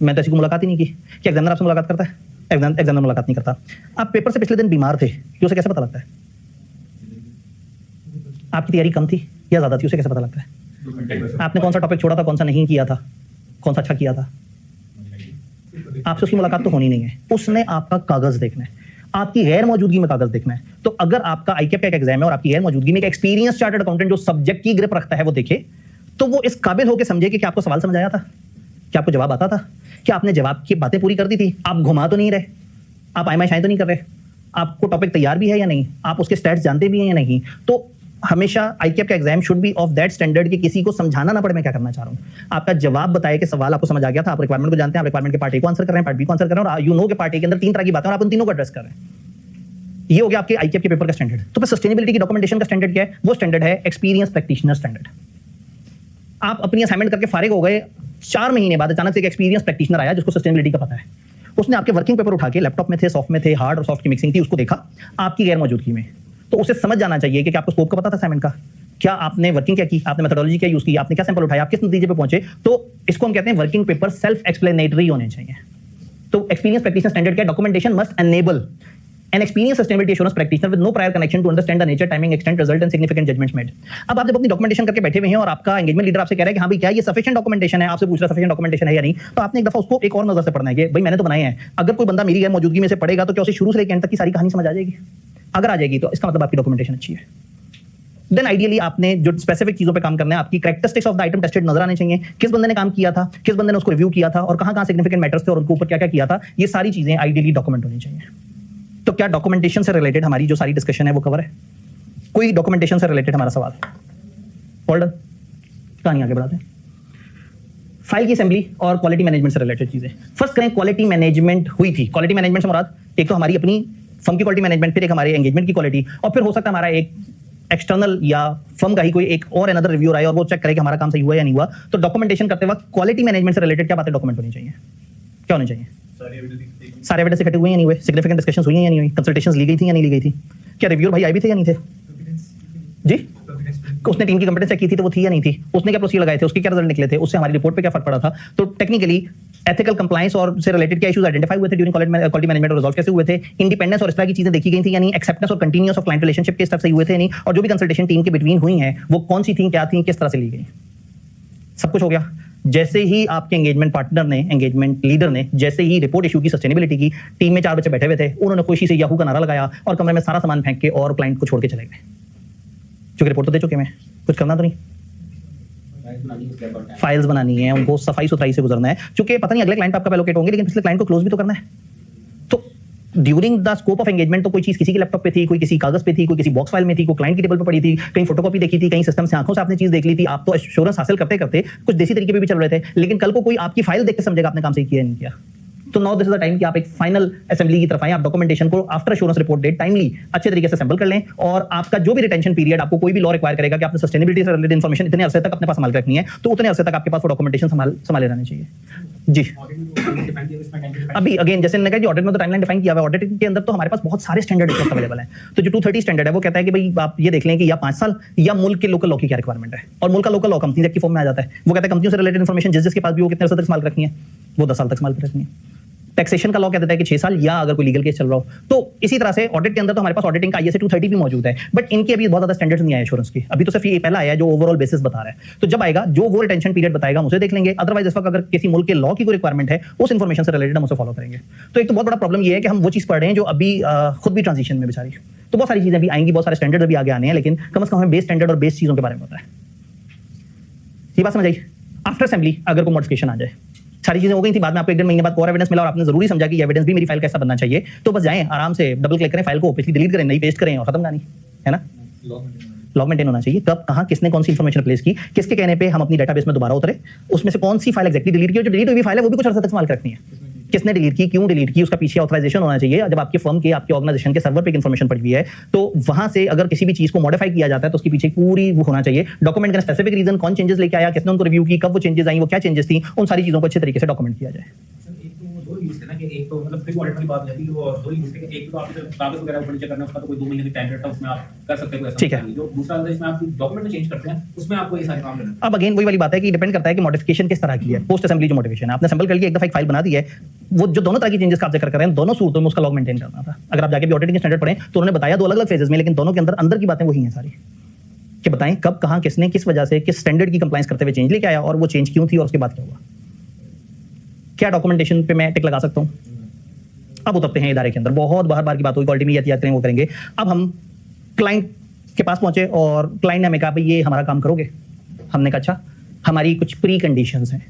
मैं तो ऐसी को मुलाकात ही नहीं की। क्या एग्जामिनर आपसे मुलाकात करता है? एग्जामिनर मुलाकात नहीं करता। आप पेपर से पिछले दिन बीमार थे, कि उसे कैसे पता लगता है? आपकी तैयारी कम थी या ज्यादा थी, उसे कैसे पता लगता है? आपने कौन सा टॉपिक छोड़ा था, कौन सा नहीं किया था, कौन सा अच्छा किया था? आपसे उसकी मुलाकात तो होनी नहीं है, उसने आपका कागज देखना है, आपकी गैर मौजूदगी में कागज देखना है। तो अगर आपका आईकेप का एक एग्जाम है और आपकी गैर मौजूदगी में एक एक्सपीरियंस चार्टर्ड अकाउंटेंट जो सब्जेक्ट की ग्रिप रखता है वो देखे, तो वो इस काबिल होकर समझे कि क्या आपको सवाल समझ आया था, क्या आपको जवाब आता था, क्या आपने जवाब की बातें पूरी कर दी थी, आप घुमा तो नहीं रहे, आप आयमा शायद तो नहीं कर रहे, आपको टॉपिक तैयार भी है या नहीं, आप उसके स्टैट्स जानते भी हैं या नहीं। तो हमेशा आईकेप का exam should be of that standard कि किसी को समझाना ना पड़े मैं क्या करना चाह रहा हूं। आपका जवाब बताए कि सवाल आपको समझ आ गया था, आप रिक्वायरमेंट को जानते हैं, आप रिक्वायरमेंट के पार्ट ए को आंसर कर रहे हैं, पार्ट बी को आंसर कर रहे हैं, और यू नो के पार्ट ए के अंदर 3 तरह की बातें और आप उन तीनों को एड्रेस कर रहे हैं। ये हो गया आपके आईकेप के पेपर का स्टैंडर्ड। तो फिर सस्टेनेबिलिटी की डॉक्यूमेंटेशन का स्टैंडर्ड क्या है? वो स्टैंडर्ड है एक्सपीरियंस प्रैक्टिशनर स्टैंडर्ड। आप अपनी असाइनमेंट करके फारिग हो गए, 4 महीने बाद अचानक से एक एक्सपीरियंस प्रैक्टिशनर आया जिसको सस्टेनेबिलिटी का पता है। उसने आपके वर्किंग पेपर उठा के, लैपटॉप में थे, सॉफ्ट में थे, हार्ड और सॉफ्ट की मिक्सिंग थी, उसको देखा आपकी गैर मौजूदगी में। तो उसे समझ जाना चाहिए कि क्या आपको स्कोप का पता था असाइनमेंट का, क्या आपने वर्किंग क्या की, आपने मेथोडोलॉजी क्या यूज की, आपने क्या सैंपल उठाया, आप किस नतीजे पे पहुंचे। तो इसको हम कहते हैं वर्किंग पेपर सेल्फ एक्सप्लेनेटरी होने चाहिए। तो एक्सपीरियंस प्रैक्टिशनर स्टैंडर्ड क्या? Documentation must enable an experienced sustainability assurance practitioner with no prior connection to understand the nature, timing, extent, result and significant judgments made। अब आप जब अपनी डॉक्यूमेंटेशन करके बैठे हुए हैं और आपका एंगेजमेंट लीडर आपसे कह रहा है कि हाँ भाई क्या ये सफिशिएंट डॉक्यूमेंटेशन है, आपसे पूछ रहा है सफिशिएंट डॉक्यूमेंटेशन है या नहीं, तो आपने एक दफा उसको एक और नजर से पढ़ना है कि भाई मैंने तो बनाए हैं, अगर कोई बंदा मेरी गैर मौजूदगी में से पढ़ेगा तो क्या उसे शुरू से लेकर एंड तक की सारी कहानी समझ आ जाएगी? अगर आ जाएगी तो इसका मतलब आपकी डॉक्यूमेंटेशन अच्छी है। देन आइडियली आपने जो स्पेसिफिक चीजों पे काम करना है, आपकी characteristics of the item tested नजर आने चाहिए, किस बंदे ने काम किया था, किस बंदे ने उसको रिव्यू किया था और कहां-कहां सिग्निफिकेंट मैटर्स थे और उनके ऊपर क्या-क्या किया था, ये सारी चीजें आइडियली डॉक्यूमेंट होनी चाहिए। तो क्या डॉक्यूमेंटेशन से रिलेटेड हमारी जो सारी डिस्कशन है वो कवर है? कोई डॉक्यूमेंटेशन से रिलेटेड हमारा सवाल? ऑल डन, कहानी आगे बढ़ाते हैं। फाइल की असेंबली और क्वालिटी मैनेजमेंट से रिलेटेड चीजें। फर्स्ट करें क्वालिटी मैनेजमेंट हुई थी। क्वालिटी मैनेजमेंट से मुराद एक तो हमारी अपनी फर्म की क्वालिटी मैनेजमेंट, फिर एक हमारे एंगेजमेंट की क्वालिटी, और फिर हो सकता है हमारा एक एक्सटर्नल या फर्म का ही कोई एक और अनदर रिव्यू आए और वो चेक करे कि हमारा काम सही हुआ या नहीं हुआ। तो डॉक्यूमेंटेशन करते वक्त क्वालिटी मैनेजमेंट से रिलेटेड क्या बातें डॉक्यूमेंट होनी चाहिए, क्या होनी चाहिए? सारे एविडेंस इकट्ठे हुए या नहीं हुए, सिग्निफिकेंट डिस्कशंस हुई या नहीं हुई, कंसल्टेशंस ली गई थी या नहीं ली गई थी, क्या रिव्यूअर भाई आए भी थे या नहीं थे जी, उसने टीम की कंपेटेंस चेक की थी तो वो थी या नहीं थी, उसने क्या प्रोसीजर लगाए थे, उसके क्या रिजल्ट निकले थे, उससे हमारी रिपोर्ट पे क्या फर्क पड़ा था। तो टेक्निकली एथिकल कंप्लायंस और से रिलेटेड क्या इश्यूज आइडेंटिफाई हुए थे ड्यूरिंग क्वालिटी मैनेजमेंट और रिजॉल्व कैसे हुए थे, इंडिपेंडेंस और इस तरह की चीजें देखी गई थी यानी एक्सेप्टेंस और कंटीन्यूअस ऑफ क्लाइंट रिलेशनशिप किस तरह से हुए थे नहीं, और जो भी कंसल्टेशन टीम के बिटवीन हुई हैं वो कौन सी थी, क्या थी, किस तरह से ली गई, सब कुछ हो गया। जैसे ही आपके एंगेजमेंट पार्टनर ने, एंगेजमेंट लीडर ने जैसे ही रिपोर्ट इशू की सस्टेनेबिलिटी की, टीम में 4 बच्चे बैठे हुए थे, उन्होंने खुशी से याहू का नारा लगाया और कमरे में सारा सामान फेंक के और क्लाइंट को छोड़ के चले गए। क्योंकि रिपोर्ट तो दे चुके, मैं कुछ करना तो नहीं, फाइल्स बनानी है, उनको सफाई सुथराई से गुजरना है, क्योंकि पता नहीं अगले क्लाइंट आपका एलोकेट होंगे लेकिन पिछले क्लाइंट को क्लोज भी तो करना है। तो during the scope of engagement तो कोई चीज किसी के लैपटॉप पे थी, कोई किसी कागज पे थी, कोई किसी बॉक्स फाइल में थी, कोई क्लाइंट की टेबल पे पड़ी थी, कहीं फोटोकॉपी देखी थी, कहीं सिस्टम से आंखों से आपने चीज देख ली थी। आप तो एश्योरेंस हासिल करते करते कुछ देसी तरीके पे भी चल रहे थे, लेकिन कल को कोई आपकी फाइल देख के समझेगा आपने काम सही किया नहीं किया, तो now this is the time कि आप एक फाइनल असेंबली की तरफ आए, आप डॉक्यूमेंटेशन को after assurance report date timely अच्छे तरीके से असेंबल कर लें, और आपका जो भी रिटेंशन पीरियड आपको कोई भी लॉ रिक्वायर करेगा कि आपने सस्टेनेबिलिटी से रिलेटेड इन्फॉर्मेशन इतने अरसे तक अपने पास संभाल के रखनी है, तो उतने अरसे तक आपके पास वो डॉक्यूमेंटेशन संभाले रहने चाहिए। जी अभी अगेन जैसे मैंने कहा कि ऑडिट में तो टाइमलाइन डिफाइन किया हुआ है, ऑडिट के अंदर तो हमारे पास बहुत सारे स्टैंडर्ड अवेलेबल हैं। तो जो 230 स्टैंडर्ड है वो कहता है कि भाई आप ये देख लें कि या 5 साल या मुल्क के लोकल लॉ की क्या रिक्वायरमेंट है, और मुल्क का लोकल लॉ कंपनी एक्ट की फॉर्म में आ जाता है। वो कहता है कंपनियों से रिलेटेड इन्फॉर्मेशन जिसके पास भी वो कितने अरसे तक संभाल के रखनी है, वो 10 साल तक संभाल के रखनी है। टैक्सेशन का लॉ कहता है कि 6 साल, या अगर कोई लीगल केस चल रहा हो। तो इसी तरह से ऑडिट के अंदर तो हमारे पास ऑडिटिंग का ISA 230 भी मौजूद है, बट इनके अभी बहुत ज्यादा स्टैंडर्ड्स नहीं आए इंश्योरेंस की। अभी तो सिर्फ ये पहला आया है जो ओवरऑल बेसिस बता रहा है। तो जब आएगा जो वो रिटेंशन पीरियड बताएगा हम उसे देख लेंगे, अदरवाइज इस वक्त अगर किसी मुल्क के लॉ की कोई रिक्वायरमेंट है उस इन्फॉर्मेशन से रिलेटेड हम उसे फॉलो करेंगे। तो एक तो बहुत बड़ा प्रॉब्लम ये है कि हम वो चीज पढ़ रहे हैं जो अभी खुद भी ट्रांजिशन में बेचारी, तो बहुत सारी चीजें भी आएंगी, बहुत सारे स्टैंडर्ड भी आगे आने हैं, लेकिन कम से कम हमें बेस स्टैंडर्ड और बेस चीजों के बारे में पता है। ये बात समझ आई? आफ्टर असेंबली अगर कोई मॉडिफिकेशन आ जाए, सारी चीजें हो गई थी, बाद में आपको 1-1.5 महीने बाद और एविडेंस मिला और आपने जरूरी समझा कि ये एविडेंस भी मेरी फाइल कैसा बनना चाहिए, तो बस जाएं आराम से डबल क्लिक करें फाइल को, पिछली डिलीट करें, नई पेस्ट करें और खत्म कहानी, है ना? लॉग मेंटेन होना चाहिए, कब कहां किसने कौन सी इंफॉर्मेशन प्लेस की, किसके कहने पे हम अपनी डेटाबेस में दोबारा उतरे, उसमें से कौन सी फाइल एक्जेक्टली डिलीट की, और जो डिलीट हुई फाइल है वो भी कुछ अर्से तक संभाल के रखनी है। किसने डिलीट की, क्यों डिलीट की, उसका पीछे ऑथराइजेशन होना चाहिए। जब आपके फर्म के आपके ऑर्गेनाइजेशन के सर्वर पे इन्फॉर्मेशन पड़ी हुई है, तो वहां से अगर किसी भी चीज को मॉडिफाई किया जाता है तो उसके पीछे पूरी वो होना चाहिए डॉक्यूमेंट का स्पेसिफिक रीजन, कौन चेंजेस लेके आया, किसने उनको रिव्यू की, कब वो चेंजेस आई, वो क्या चेंजेस थी, उन सारी चीजों को अच्छे तरीके से डॉक्यूमेंट किया जाए। एक तो मतलब फिर ऑडिट वाली बात है कि वो दो ही मिस्टेक है। एक तो आपको कागज वगैरह ऊपर नीचे करना, उसका तो कोई 2 महीने की टाइम पीरियड था, उसमें आप कर सकते हो, ठीक है। जो दूसरा है इसमें आप डॉक्यूमेंट में चेंज करते हैं, उसमें आपको ये सारे काम करना है। अब अगेन वही वाली बात है कि डिपेंड करता है कि मॉडिफिकेशन किस तरह की है। पोस्ट असेंबली जो मॉडिफिकेशन है, आपने असेंबल कर लिया, एक दफा एक फाइल बना दी है, वो जो दोनों तरह की चेंजेस का आप जिक्र कर रहे हैं, दोनों सूरतों में उसका लॉग मेंटेन करना था। अगर आप जाके भी ऑडिटिंग स्टैंडर्ड पढ़ें तो उन्होंने बताया 2 अलग-अलग फेजेस में, लेकिन दोनों के अंदर की बातें वही हैं सारी, कि बताएं कब कहां किसने किस वजह से किस स्टैंडर्ड की कंप्लायंस करते हुए चेंज लेके आया, और वो चेंज क्यों थी और उसके बाद क्या हुआ, क्या डॉक्यूमेंटेशन पे मैं टिक लगा सकता हूं। अब उतरते हैं इदारे के अंदर, बहुत बार की बात हुई, क्वालिटी में याद करेंगे वो करेंगे। अब हम क्लाइंट के पास पहुंचे और क्लाइंट ने हमें कहा भाई ये हमारा काम करोगे। हमने कहा अच्छा, हमारी कुछ प्री कंडीशंस हैं।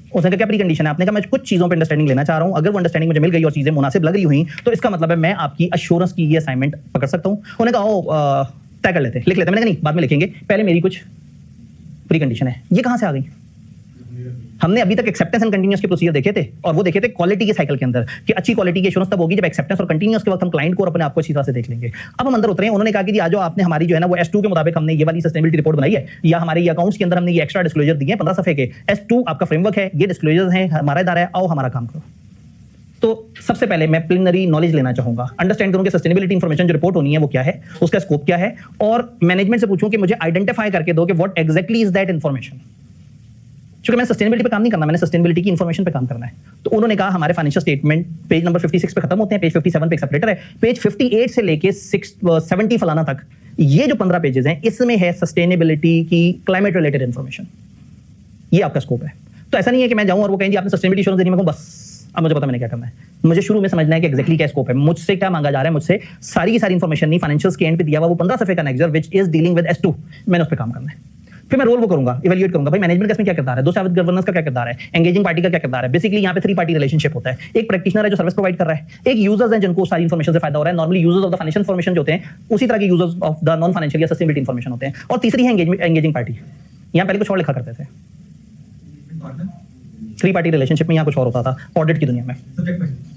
उसने कहा क्या प्री कंडीशन है? आपने कहा मैं कुछ चीजों पे अंडरस्टैंडिंग लेना चाह रहा हूं, अगर वो अंडरस्टैंडिंग मुझे मिल गई और चीजें मुनासिब लग रही हुई तो इसका मतलब है मैं आपकी अश्योरेंस की ये असाइनमेंट पकड़ सकता हूं। उन्होंने कहा तय कर लेते, लिख लेते। मैंने कहा नहीं, बाद में लिखेंगे, पहले मेरी कुछ प्री कंडीशन है। ये कहां से आ गई? हमने अभी तक एक्सेप्टेंस एंड कंटीन्यूअस के प्रोसीजर देखे थे, और वो देखे थे क्वालिटी के साइकिल के अंदर कि अच्छी क्वालिटी की एश्योरेंस तब होगी जब एक्सेप्टेंस और कंटीन्यूअस के वक्त हम क्लाइंट को और अपने आप को अच्छी तरह से देख लेंगे। अब हम अंदर उतरे, उन्होंने कहा कि जी आज आपने हमारी जो है ना वो S2 के मुताबिक हमने ये वाली सस्टेनेबिलिटी रिपोर्ट बनाई है, या हमारे ये अकाउंट्स के अंदर हमने ये एक्स्ट्रा डिस्क्लोजर दिए हैं 15 सफे के। S2 आपका फ्रेमवर्क है, ये डिस्क्लोजर्स हैं, हमारा इदारा है, आओ हमारा काम करो। तो सबसे पहले मैं प्रिलिमिनरी नॉलेज लेना चाहूंगा, अंडरस्टैंड करूं कि सस्टेनेबिलिटी इंफॉर्मेशन जो रिपोर्ट होनी है वो क्या है, उसका स्कोप क्या है, और मैनेजमेंट से पूछूं कि मुझे आइडेंटिफाई करके दो कि what exactly is that information. क्योंकि मैंने सस्टेनेबिलिटी पे काम नहीं करना, मैंने सस्टेनेबिलिटी की इंफॉर्मेशन पे काम करना है। तो उन्होंने कहा हमारे फाइनेंशियल स्टेटमेंट पेज नंबर 56 पे खत्म होते हैं, पेज 57 पे एक सेपरेटर है, पेज 58 से लेके 70 फलाना तक ये जो 15 पेजेस हैं, इसमें है सस्टेनेबिलिटी की क्लाइमेट रिलेटेड इंफॉर्मेशन। ये आपका स्कोप है। तो ऐसा नहीं है कि मैं जाऊं और वो कहें जी आपने सस्टेनेबिलिटी इंश्योरेंस देनी, मैं कहूं बस अब मुझे पता मैंने क्या करना है। मुझे शुरू में समझना है कि एग्जैक्टली क्या स्कोप है, मुझसे क्या मांगा जा रहा है, मुझसे सारी की सारी इंफॉर्मेशन नहीं, फाइनेंशियल्स के एंड पे दिया हुआ वो 15 सफे का annexure which is dealing with S2, मैंने उस पे काम करना है। फिर मैं रोल वो करूंगा, इवैल्यूएट करूंगा, भाई मैनेजमेंट का इसमें क्या किरदार है, दो साइड गवर्नेंस का क्या किरदार है, एंगेजिंग पार्टी का क्या किरदार है। बेसिकली यहाँ पे 3 पार्टी रिलेशनशिप होता है। एक प्रैक्टिशनर है जो सर्विस प्रोवाइड कर रहा है, एक यूजर्स हैं जिनको सारी इंफॉर्मेशन से फायदा हो रहा है, normally users of the financial information जो होते हैं उसी तरह के users of the non financial या सस्टेनेबिलिटी इंफॉर्मेशन होते हैं, और तीसरी है एंगेजिंग पार्टी। यहाँ पहले कुछ और लिखा करते थे, 3 पार्टी रिलेशनशिप में यहाँ कुछ और होता था ऑडिट की दुनिया में।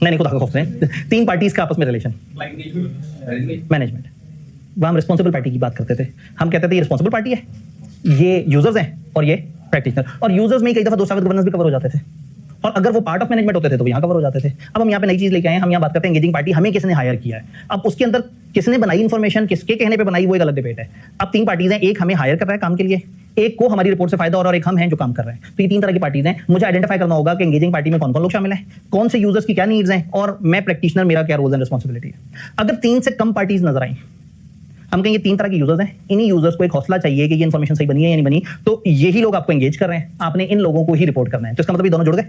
नहीं खुदा का खौफ है, 3 पार्टीज का आपस में रिलेशन, मैनेजमेंट। वहाँ हम रिस्पॉन्सिबल पार्टी की बात करते थे, हम कहते थे ये रिस्पॉन्सिबल पार्टी है, ये यूजर्स हैं और ये प्रैक्टिशनर, और यूजर्स में कई दफा 2 साइड गवर्नेंस भी कवर हो जाते थे, और अगर वो पार्ट ऑफ मैनेजमेंट होते थे तो यहाँ कवर हो जाते थे। अब हम यहाँ पे नई चीज लेके आए हैं, हम यहाँ बात करते हैं एंगेजिंग पार्टी, हमें किसने हायर किया है। अब उसके अंदर किसने बनाई इंफॉर्मेशन, किसके कहने पे बनाई, वो एक अलग डिबेट है। अब 3 पार्टीज हैं, एक हमें हायर कर रहा है काम के लिए, एक को हमारी रिपोर्ट से फायदा हो रहा है, और एक हम हैं जो काम कर रहे हैं। तो ये 3 तरह की पार्टीज हैं। मुझे आइडेंटिफाई करना होगा कि एंगेजिंग पार्टी में कौन कौन लोग शामिल हैं, कौन से यूजर्स की क्या नीड्स हैं, और मैं प्रैक्टिशनर मेरा क्या रोल्स एंड रिस्पॉन्सिबिलिटी है। अगर 3 से कम पार्टीज नजर आई, हम कहेंगे 3 तरह के यूजर्स हैं, इन्हीं यूजर्स को एक हौसला चाहिए कि ये इन्फॉर्मेशन सही बनी है या नहीं बनी, तो यही लोग आपको एंगेज कर रहे हैं, आपने इन लोगों को ही रिपोर्ट करना है। तो इसका मतलब ये दोनों जुड़ गए।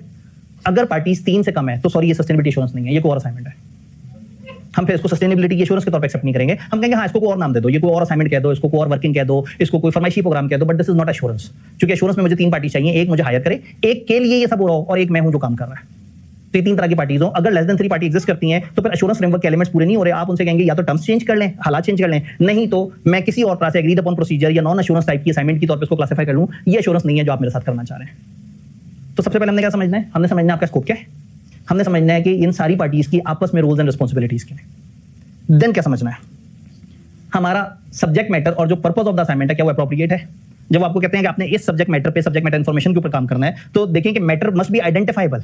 अगर पार्टीज 3 से कम है तो सॉरी ये सस्टेनेबिलिटी एश्योरेंस नहीं है, ये कोई और असाइनमेंट है। हम फिर इसको सस्टेनेबिलिटी की एश्योरेंस के तौर पे एक्सेप्ट नहीं करेंगे, हम कहेंगे हाँ इसको कोई और नाम दे दो, ये कोई और असाइनमेंट कह दो, इसको कोई और वर्किंग कह दो, इसको कोई फरमाइशी प्रोग्राम कह दो, but this is not assurance. क्योंकि एश्योरेंस में मुझे 3 पार्टी चाहिए, एक मुझे हायर करे, एक के लिए ये सब हो रहा हो, और एक मैं हूं जो काम कर रहा है। तो ये 3 तरह की पार्टीज हो। अगर लेस देन 3 पार्टी एग्जिस्ट करती हैं तो फिर एश्योरेंस फ्रेमवर्क के एलिमेंट्स पूरे नहीं हो रहे। आप उनसे कहेंगे या तो टर्म्स चेंज कर लें, हालात चेंज कर लें, नहीं तो मैं किसी और तरह से एग्रीड अपॉन प्रोसीजर या नॉन एश्योरेंस टाइप की असाइनमेंट के तौर पे इसको क्लासिफाई कर लूं। ये एश्योरेंस नहीं है जो आप मेरे साथ करना चाह रहे हैं। तो सबसे पहले हमने क्या समझना है, हमने समझना है आपका स्कोप क्या है, हमने समझना है कि इन सारी पार्टीज की आपस में रोल्स एंड रिस्पॉन्सिबिलिटीज क्या है। देन क्या समझना है, हमारा सब्जेक्ट मैटर और जो पर्पस ऑफ द असाइनमेंट है क्या वो एप्रोप्रिएट है। जब आपको कहते हैं कि आपने इस सब्जेक्ट मैटर इन्फॉर्मेशन के ऊपर काम करना है, तो देखें कि मैटर मस्ट बी आइडेंटिफाइबल,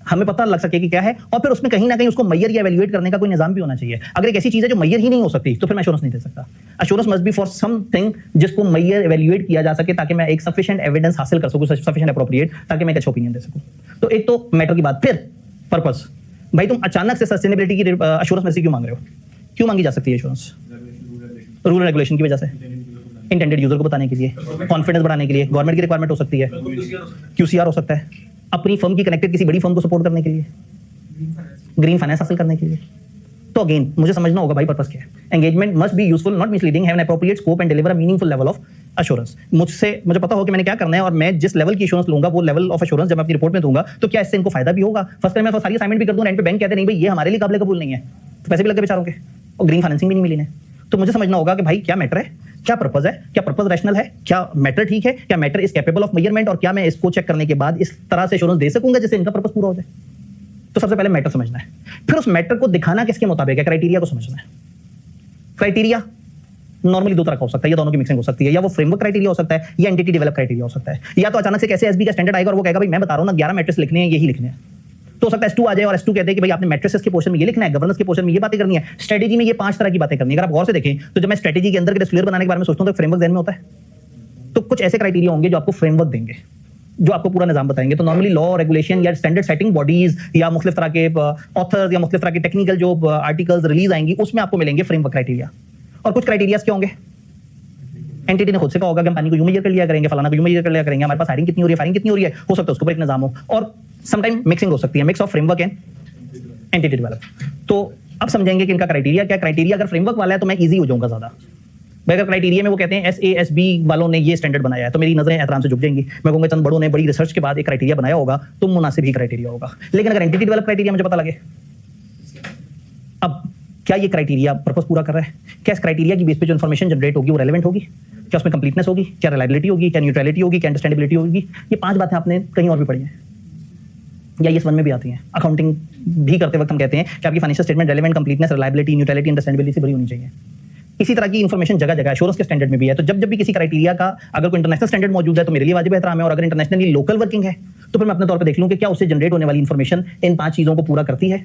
हमें पता लग सके कि क्या है, और फिर उसमें कहीं ना कहीं उसको मैयर या एवेल्युएट करने का कोई निजाम भी होना चाहिए। अगर एक ऐसी चीज है जो मैयर ही नहीं हो सकती तो फिर मैं एश्योरेंस नहीं दे सकता। Assurance must be for something जिसको मैयर एवेल्युएट किया जा सके, ताकि मैं एक सफिशिएंट एविडेंस हासिल कर सकूं, सफिशिएंट एप्रोप्रिएट, ताकि मैं एक अच्छा ओपिनियन दे सकूं। तो एक तो मैटर की बात, फिर पर्पस। भाई तुम अचानक से सस्टेनेबिलिटी की एश्योरेंस में से क्यों मांग रहे हो? क्यों मांगी जा सकती है एश्योरेंस? रूल रेगुलेशन की वजह से, इंटेंडेड यूजर को बताने के लिए, कॉन्फिडेंस बढ़ाने के लिए, गवर्नमेंट की रिक्वायरमेंट हो सकती है, QCR हो सकता है, अपनी फर्म की कनेक्टेड किसी बड़ी फर्म को सपोर्ट करने के लिए, ग्रीन फाइनेंस हासिल करने के लिए। तो अगेन मुझे समझना होगा भाई पर्पस क्या है। Engagement must be useful, not misleading, have an appropriate scope and deliver a meaningful level of assurance. मुझे पता हो कि मैंने क्या करना है और मैं जिस लेवल की एश्योरेंस लूंगा वो लेवल ऑफ एश्योरेंस जब मैं अपनी रिपोर्ट में दूंगा तो क्या इससे इनको फायदा भी होगा। फर्स्ट टाइम मैं सारी असाइनमेंट भी कर दूं, एंड पे बैंक कहते नहीं भाई ये हमारे लिए काबिल कबूल नहीं है, तो पैसे भी लग गए बेचारों के, और ग्रीन फाइनेंसिंग भी नहीं मिली है। तो मुझे समझना होगा कि भाई क्या मैटर है, क्या पर्पस है, क्या पर्पस रैशनल है, क्या मैटर ठीक है, क्या matter is capable of measurement, और क्या मैं इसको चेक करने के बाद इस तरह से एश्योरेंस दे सकूंगा जिससे इनका पर्पस पूरा हो जाए। तो सबसे पहले मैटर समझना है, फिर उस मैटर को दिखाना किसके मुताबिक है, क्राइटेरिया को समझना है। क्राइटेरिया नॉर्मली दो तरह का हो सकता है, या दोनों की मिक्सिंग हो सकती है, या वो फ्रेमवर्क क्राइटेरिया हो सकता है या एंटिटी डेवलप क्राइटेरिया हो सकता है, या तो अचानक से कैसे एसबी का स्टैंडर्ड आएगा और वो कहेगा भाई मैं बता रहा हूं ना 11 मैट्रिक्स लिखने हैं, यही लिखने हैं। तो हो सकता है S2 आ जाए और S2 कहते हैं कि भाई आपने मैट्रिसेस के पोर्शन में ये लिखना है, गवर्नेंस के पोर्शन में ये बातें करनी है, स्ट्रेटेजी में ये 5 तरह की बातें करनी है। अगर आप गौर से देखें तो जब मैं स्ट्रेटेजी के अंदर के डिस्क्लोजर बनाने के बारे में सोचता हूं तो फ्रेमवर्क ज़हन में होता है। तो कुछ ऐसे क्राइटेरिया होंगे जो आपको फ्रेमवर्क देंगे, जो आपको पूरा निजाम बताएंगे। तो नॉर्मली लॉ, रेगुलेशन या स्टैंडर्ड सेटिंग बॉडीज या मुख्तलिफ तरह के ऑथर्स या मुख्तलिफ तरह के टेक्निकल जो आर्टिकल्स रिलीज आएंगी उसमें आपको मिलेंगे फ्रेमवर्क क्राइटेरिया। और कुछ क्राइटेरियाज क्या होंगे, एंटिटी ने खुद से कहा होगा कि हम पानी को यूं मेजर कर लिया करेंगे, फलाना को यूं मेजर कर लिया करेंगे, हमारे पास हायरिंग कितनी हो रही है, हो सकता है उसके ऊपर एक निजाम हो, और समटाइम मिक्सिंग हो सकती है, mix of framework and entity develop. तो अब समझेंगे कि इनका क्राइटेरिया क्या, क्राइटेरिया अगर फ्रेमवर्क वाला है तो मैं इजी हो जाऊंगा ज्यादा। भाई अगर क्राइटेरिया में वो कहते हैं SASB वालों ने ये स्टैंडर्ड बनाया है तो मेरी नजरें एहतराम से झुक जाएंगी, मैं कहूंगा चंद बड़ों ने बड़ी रिसर्च के बाद एक क्राइटेरिया बनाया होगा तो मुनासिब ही क्राइटेरिया होगा। लेकिन अगर एंटिटी डेवलप क्राइटेरिया मुझे पता लगे, अब क्या ये क्राइटेरिया पर्पस पूरा कर रहा है, क्या इस क्राइटेरिया की बेस पे जो इन्फॉर्मेशन जनरेट होगी वो रेलेवेंट होगी, क्या उसमें कंप्लीटनेस होगी, क्या रिलायबिलिटी होगी, क्या न्यूट्रलिटी होगी, क्या अंडरस्टैंडेबिलिटी होगी। ये 5 बातें आपने कहीं और भी पढ़ी हैं या ये वन में भी आती हैं। अकाउंटिंग भी करते वक्त हम कहते हैं कि आपकी financial statement relevant, completeness, reliability, neutrality, understandability से भरी होनी चाहिए। इसी तरह की इन्फॉर्मेशन जगह जगह एश्योरेंस के स्टैंडर्ड में भी है। तो जब भी किसी क्राइटेरिया का अगर कोई इंटरनेशनल स्टैंडर्ड मौजूद है तो मेरे लिए वाजिब एहतराम है, और अगर इंटरनेशनली लोकल वर्किंग है तो फिर मैं अपने तौर पर देख लूं कि क्या उससे जनरेट होने वाली इन्फॉर्मेशन इन 5 चीजों को पूरा करती है,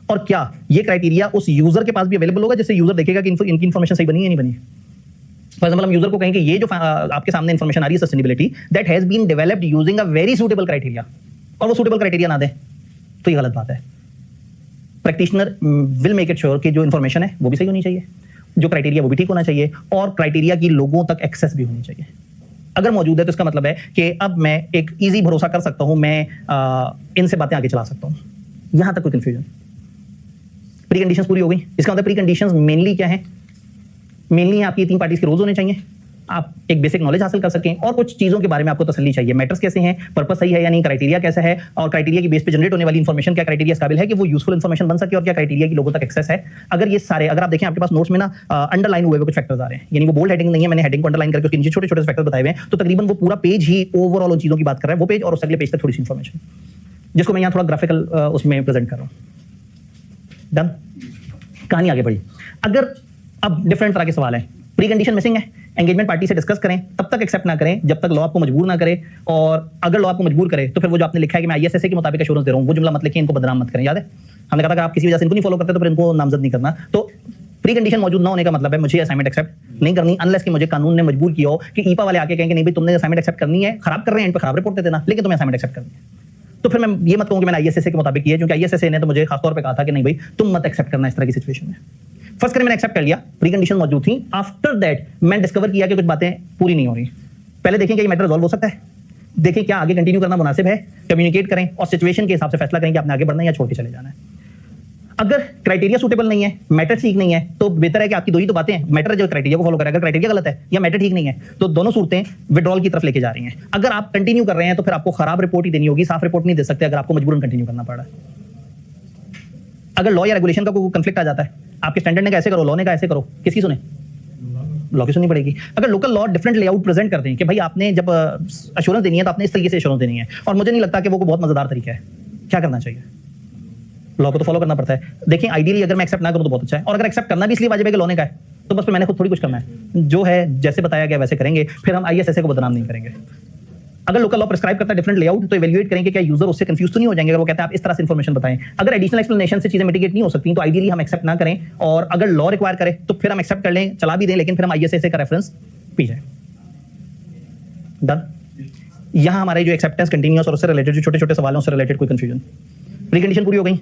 और क्या ये क्राइटेरिया उस यूजर के पास भी अवेलेबल होगा जिससे यूजर देखेगा कि इनकी इन्फॉर्मेशन सही बनी है नहीं बनी। फॉर एग्जांपल हम यूजर को कहेंगे ये जो आपके सामने इन्फॉर्मेशन आ रही है sustainability that has been developed using a very suitable criteria, और वो सूटेबल क्राइटेरिया ना दे तो ये गलत बात है। Practitioner will make it sure कि जो इन्फॉर्मेशन है वो भी सही होनी चाहिए, जो क्राइटेरिया वो भी ठीक होना चाहिए, और क्राइटेरिया की लोगों तक एक्सेस भी होनी चाहिए। अगर मौजूद है तो इसका मतलब है कि अब मैं एक इजी भरोसा कर सकता हूं, मैं इनसे बातें आगे चला सकता हूं। यहां तक कोई कंफ्यूजन? प्री कंडीशंस पूरी हो गई। इसका मतलब प्री कंडीशंस मेनली क्या है, मेनली आपकी 3 पार्टीज के रोज होने चाहिए, आप एक बेसिक नॉलेज हासिल कर सकें, और कुछ चीजों के बारे में आपको तसल्ली चाहिए, मैटर्स कैसे हैं, पर्पस सही है या नहीं, क्राइटेरिया कैसा है, और क्राइटेरिया की बेस पे जनरेट होने वाली इन्फॉर्मेशन क्या क्राइटेरिया इस काबिल है कि वो यूजफुल इन्फॉर्मेशन बन सके, और क्या क्राइटेरिया की लोगों तक एक्सेस है। अगर ये सारे, अगर आप देखें आपके पास नोट्स में ना अंडरलाइन हुए कुछ फैक्टर्स आ रहे हैं, यानी वो बोल्ड हेडिंग नहीं है, मैंने हेडिंग को अंडरलाइन करके उसके नीचे छोटे छोटे फैक्टर बताए हुए हैं, तो तकरीबन वो पूरा पेज ही ओवरऑल उन चीजों की बात कर रहा है, वो पेज और उस अगले पेज तक थोड़ी सी इन्फॉर्मेशन, जिसको मैं यहाँ थोड़ा ग्राफिकल उसमें प्रेजेंट कर रहा हूँ। डन, कहानी आगे बढ़ी। अगर अब डिफरेंट तरह के सवाल हैं, प्री कंडीशन मिसिंग है, एंगेजमेंट पार्टी से डिस्कस करें, तब तक एक्सेप्ट ना करें जब तक लॉ आपको मजबूर ना करे, और अगर लॉ आपको मजबूर करे तो फिर वो जो आपने लिखा है कि मैं ISSA के मुताबिक एश्योरेंस दे रहा हूं, वो जुमला मत लिखिए, इनको बदनाम मत करें। याद है हमने कहा था कि आप किसी वजह से इनको नहीं फॉलो करते तो फिर इनको नामजद नहीं करना। तो प्री कंडीशन मौजूद ना होने का मतलब है मुझे असाइनमेंट एक्सेप्ट नहीं करनी, अनलेस कि मुझे कानून ने मजबूर किया हो कि ईपा वाले आके कहेंगे नहीं भाई तुमने असाइनमेंट एक्सेप्ट करनी है, खराब कर रहे हैं, इन पर खराब रिपोर्ट दे देना, लेकिन तुम्हें असाइनमेंट एक्सेप्ट करनी है। तो फिर मैं ये मत कहूं कि मैंने ISSA के मुताबिक किया, क्योंकि ISSA ने तो मुझे खासतौर पर कहा था कि नहीं भाई तुम मत एक्सेप्ट करना इस तरह की सिचुएशन में। फर्स्ट करें मैंने एक्सेप्ट कर लिया, प्री कंडीशन मौजूद थी, आफ्टर दैट मैं डिस्कवर किया कि कुछ बातें पूरी नहीं हो रही। पहले देखें कि ये मैटर रिजॉल्व हो सकता है, देखें क्या आगे कंटिन्यू करना मुनासिब है, कम्युनिकेट करें और सिचुएशन के हिसाब से फैसला करें कि आपने आगे बढ़ना है या छोड़ के चले जाना है। अगर क्राइटेरिया सूटेबल नहीं है, मैटर ठीक नहीं है, तो बेहतर है कि आपकी 2 ही तो बातें हैं, मैटर जो क्राइटेरिया को फॉलो करे, अगर क्राइटेरिया गलत है या मैटर ठीक नहीं है तो दोनों सूरतें विड्रॉल की तरफ लेके जा रही हैं। अगर आप कंटिन्यू कर रहे हैं तो फिर आपको खराब रिपोर्ट ही देनी होगी, साफ रिपोर्ट नहीं दे सकते अगर आपको मजबूरन कंटिन्यू करना पड़ रहा है। अगर लॉ या रेगुलेशन का कोई कंफ्लिक्ट आ जाता है, आपके स्टैंडर्ड ने कैसे करो, लॉ ने कैसे करो, किसकी सुने, लॉ की सुननी पड़ेगी। अगर local law different layout present कर दें कि भाई आपने जब एश्योरेंस देनी है तो आपने इस तरीके से एश्योरेंस देनी है, और मुझे नहीं लगता कि वो बहुत मजेदार तरीका है, क्या करना चाहिए? लॉ को तो फॉलो करना पड़ता है। देखिए आइडियली अगर मैं एक्सेप्ट ना करूं तो बहुत अच्छा है, और अगर एक्सेप्ट करना भी इसलिए वाजिब है कि लॉ ने कहा है तो बस फिर मैंने खुद थोड़ी कुछ करना है, जो है जैसे बताया गया वैसे करेंगे, फिर हम आईएसएसए को बदनाम नहीं करेंगे। अगर लोकल लॉ प्रिस्क्राइब करता है डिफरेंट लेआउट तो इवैल्यूएट करेंगे क्या यूजर उससे कंफ्यूज तो नहीं हो जाएंगे अगर वो कहता है आप इस तरह से इंफॉर्मेशन बताएं। अगर एडिशनल एक्सप्लेनेशन से चीजें मिटिगेट नहीं हो सकती तो आइडियली हम एक्सेप्ट ना करें, और अगर लॉ रिक्वायर करे तो फिर हम एक्सेप्ट कर लें, चला भी दें, लेकिन फिर हम आईएसएसए का रेफरेंस पी जाए। डन। यहां हमारे जो एक्सेप्टेंस कंटीन्यूअस और उससे रिलेटेड जो छोटे छोटे सवालों से रिलेटेड कोई कंफ्यूजन, प्रीकंडीशन पूरी हो गई।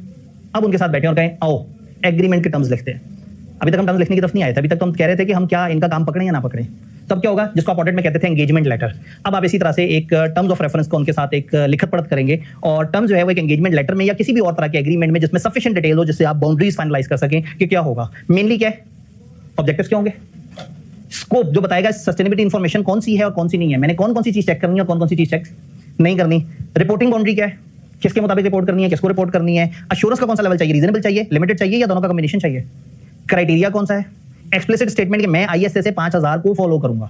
अब उनके साथ बैठे और कहें आओ एग्रीमेंट के टर्म्स लिखते हैं। अभी तक हम टर्म्स लिखने की तरफ नहीं आए थे, अभी तक तो हम कह रहे थे कि हम क्या इनका काम पकड़ें या ना पकड़ें। तब क्या होगा, जिसको आप ऑडिट में कहते थे एंगेजमेंट लेटर, अब आप इसी तरह से एक टर्म्स ऑफ रेफरेंस को उनके साथ एक लिखत पढ़त करेंगे, और टर्म जो है वो एक एंगेजमेंट लेटर में या किसी भी और तरह के एग्रीमेंट में जिसमें सफिशिएंट डिटेल हो, जिससे आप बाउंड्रीज फाइनलाइज कर सकें कि क्या होगा। मेनली क्या है, ऑब्जेक्टिव्स क्या होंगे, स्कोप जो बताएगा सस्टेनेबिलिटी इंफॉर्मेशन कौन सी है और कौन सी नहीं है, मैंने कौन कौन सी चीज चेक करनी है और कौन कौन सी चीज चेक नहीं करनी। रिपोर्टिंग बाउंड्री क्या है, किसके मुताबिक रिपोर्ट करनी है, किसको रिपोर्ट करनी है। अश्योरेंस का कौन सा लेवल चाहिए, रीजनेबल चाहिए, लिमिटेड चाहिए, या दोनों का कॉम्बिनेशन चाहिए। क्राइटेरिया कौन सा है, एक्सप्लिसिट स्टेटमेंट कि मैं आईएसएसए 5000 को फॉलो करूंगा।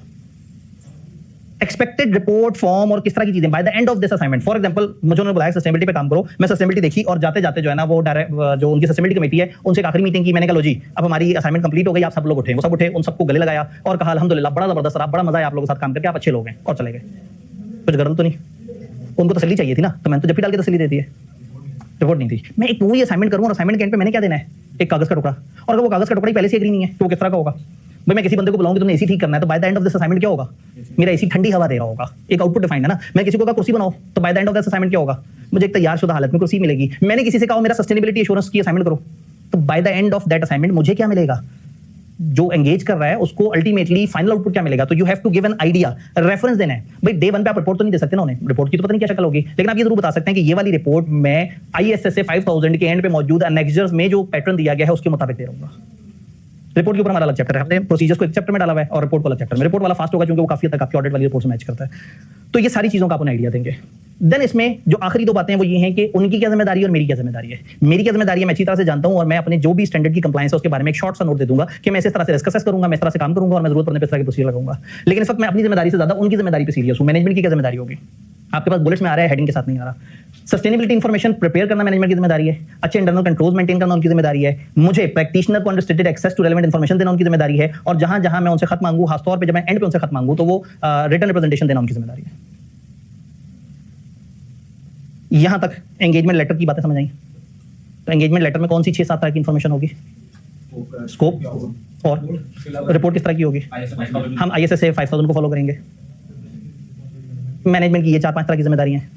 एक्सपेक्टेड रिपोर्ट फॉर्म और किस तरह की चीजें by the end of this assignment. For example मुझे उन्होंने बुलाया सस्टेनेबिलिटी पे काम करो, मैं सस्टेनेबिलिटी देखी और जाते जाते जो है ना वो डायरेक्ट जो उनकी सस्टेनेबिलिटी कमेटी है उनसे एक आखिरी मीटिंग की। मैंने कहा लो जी अब हमारी असाइनमेंट कंप्लीट हो गई, आप सब लोग उठे, वो सब उठे, उन सबको गले लगाया और कहा अल्हम्दुलिल्लाह बड़ा जबरदस्त रहा, बड़ा मजा है आप लोगों के साथ काम करके, आप अच्छे लोग हैं, और चले गए। कुछ गलत तो नहीं, उनको तसल्ली चाहिए थी ना, तो मैंने तो जब भी डाल के तसल्ली देती है, रिपोर्ट नहीं थी। मैं एक पूरी असाइनमेंट करूंगा और असाइनमेंट के एंड पे मैंने क्या देना है, एक कागज का टुकड़ा, और अगर वो कागज का टुकड़ा ही पहले से एग्री नहीं है तो किस तरह का होगा। भाई मैं किसी बंदे को बुलाऊंगा तुमने एसी ठीक करना है, तो by the end of this assignment क्या होगा, मेरा एसी ठंडी हवा दे रहा होगा, एक आउटपुट डिफाइंड है ना। मैं किसी को कहा कुर्सी बनाओ, तो by the end of this assignment क्या होगा, मुझे एक तैयारशुदा हालत में कुर्सी मिलेगी। मैंने किसी से कहा मेरा सस्टेनेबिलिटी एश्योरेंस की असाइनमेंट करो, तो by the end of that assignment मुझे क्या मिलेगा, जो एंगेज कर रहा है उसको अल्टीमेटली फाइनल आउटपुट क्या मिलेगा। तो you have to give an idea, reference देना है। भाई डे 1 पे आप रिपोर्ट तो नहीं दे सकते ना उन्हें, रिपोर्ट की तो पता नहीं क्या शक्ल होगी, लेकिन आप ये जरूर बता सकते हैं कि ये वाली रिपोर्ट मैं आईएसएसए 5000 के एंड पे मौजूद एनेक्सर्स में जो पैटर्न दिया गया है उसके मुताबिक दे रहा हूं। रिपोर्ट के ऊपर हमारा अलग चैप्टर है, हमने प्रोसीजर्स को एक चैप्टर में डाला हुआ है और रिपोर्ट को अलग चैप्टर में। रिपोर्ट वाला फास्ट होगा क्योंकि वो काफी हद तक आपकी ऑडिट वाली रिपोर्ट से मैच करता है। तो ये सारी चीजों का आपको आइडिया देंगे। देन इसमें जो आखिरी दो बातें वो ये हैं कि उनकी क्या जिम्मेदारी है और मेरी क्या जिम्मेदारी है। मेरी क्या जिम्मेदारी है मैं अच्छी तरह से जानता हूं, और मैं अपने जो भी स्टैंडर्ड की कंप्लायंस है उसके बारे में एक शॉर्ट सा नोट दे दूंगा कि मैं इस तरह से रिस्क असेस करूंगा, मैं इस तरह से काम करूंगा और मैं जरूरत पड़ने पर इस तरह के प्रोसीजर लगाऊंगा। लेकिन इस वक्त मैं अपनी जिम्मेदारी से ज्यादा उनकी जिम्मेदारी पर सीरियस हूं। मैनेजमेंट की क्या जिम्मेदारी होगी, आपके पास बुलेट्स में आ रहा है, हेडिंग के साथ नहीं आ रहा। सस्टेनेबिलिटी इंफॉर्मेशन प्रिपेयर करना मैनेजमेंट की जिम्मेदारी है, अच्छे इंटरनल कंट्रोल्स मेंटेन करना उनकी जिम्मेदारी है, मुझे प्रैक्टिशनर को unrestricted access to relevant information देना उनकी जिम्मेदारी है, और जहां जहां मैं उनसे खत मांगू, खासतौर पे जब मैं एंड पे उनसे खत मांगू तो वो रिटन रिप्रेजेंटेशन देना उनकी जिम्मेदारी है। यहां तक एंगेजमेंट लेटर की बातें समझ आई। तो एंगेजमेंट लेटर में कौन सी 6-7 तरह की इंफॉर्मेशन होगी, स्कोप और रिपोर्ट किस तरह की होगी। हम आईएसएसए 5000 को फॉलो करेंगे। मैनेजमेंट की ये 4-5 तरह की जिम्मेदारी हैं,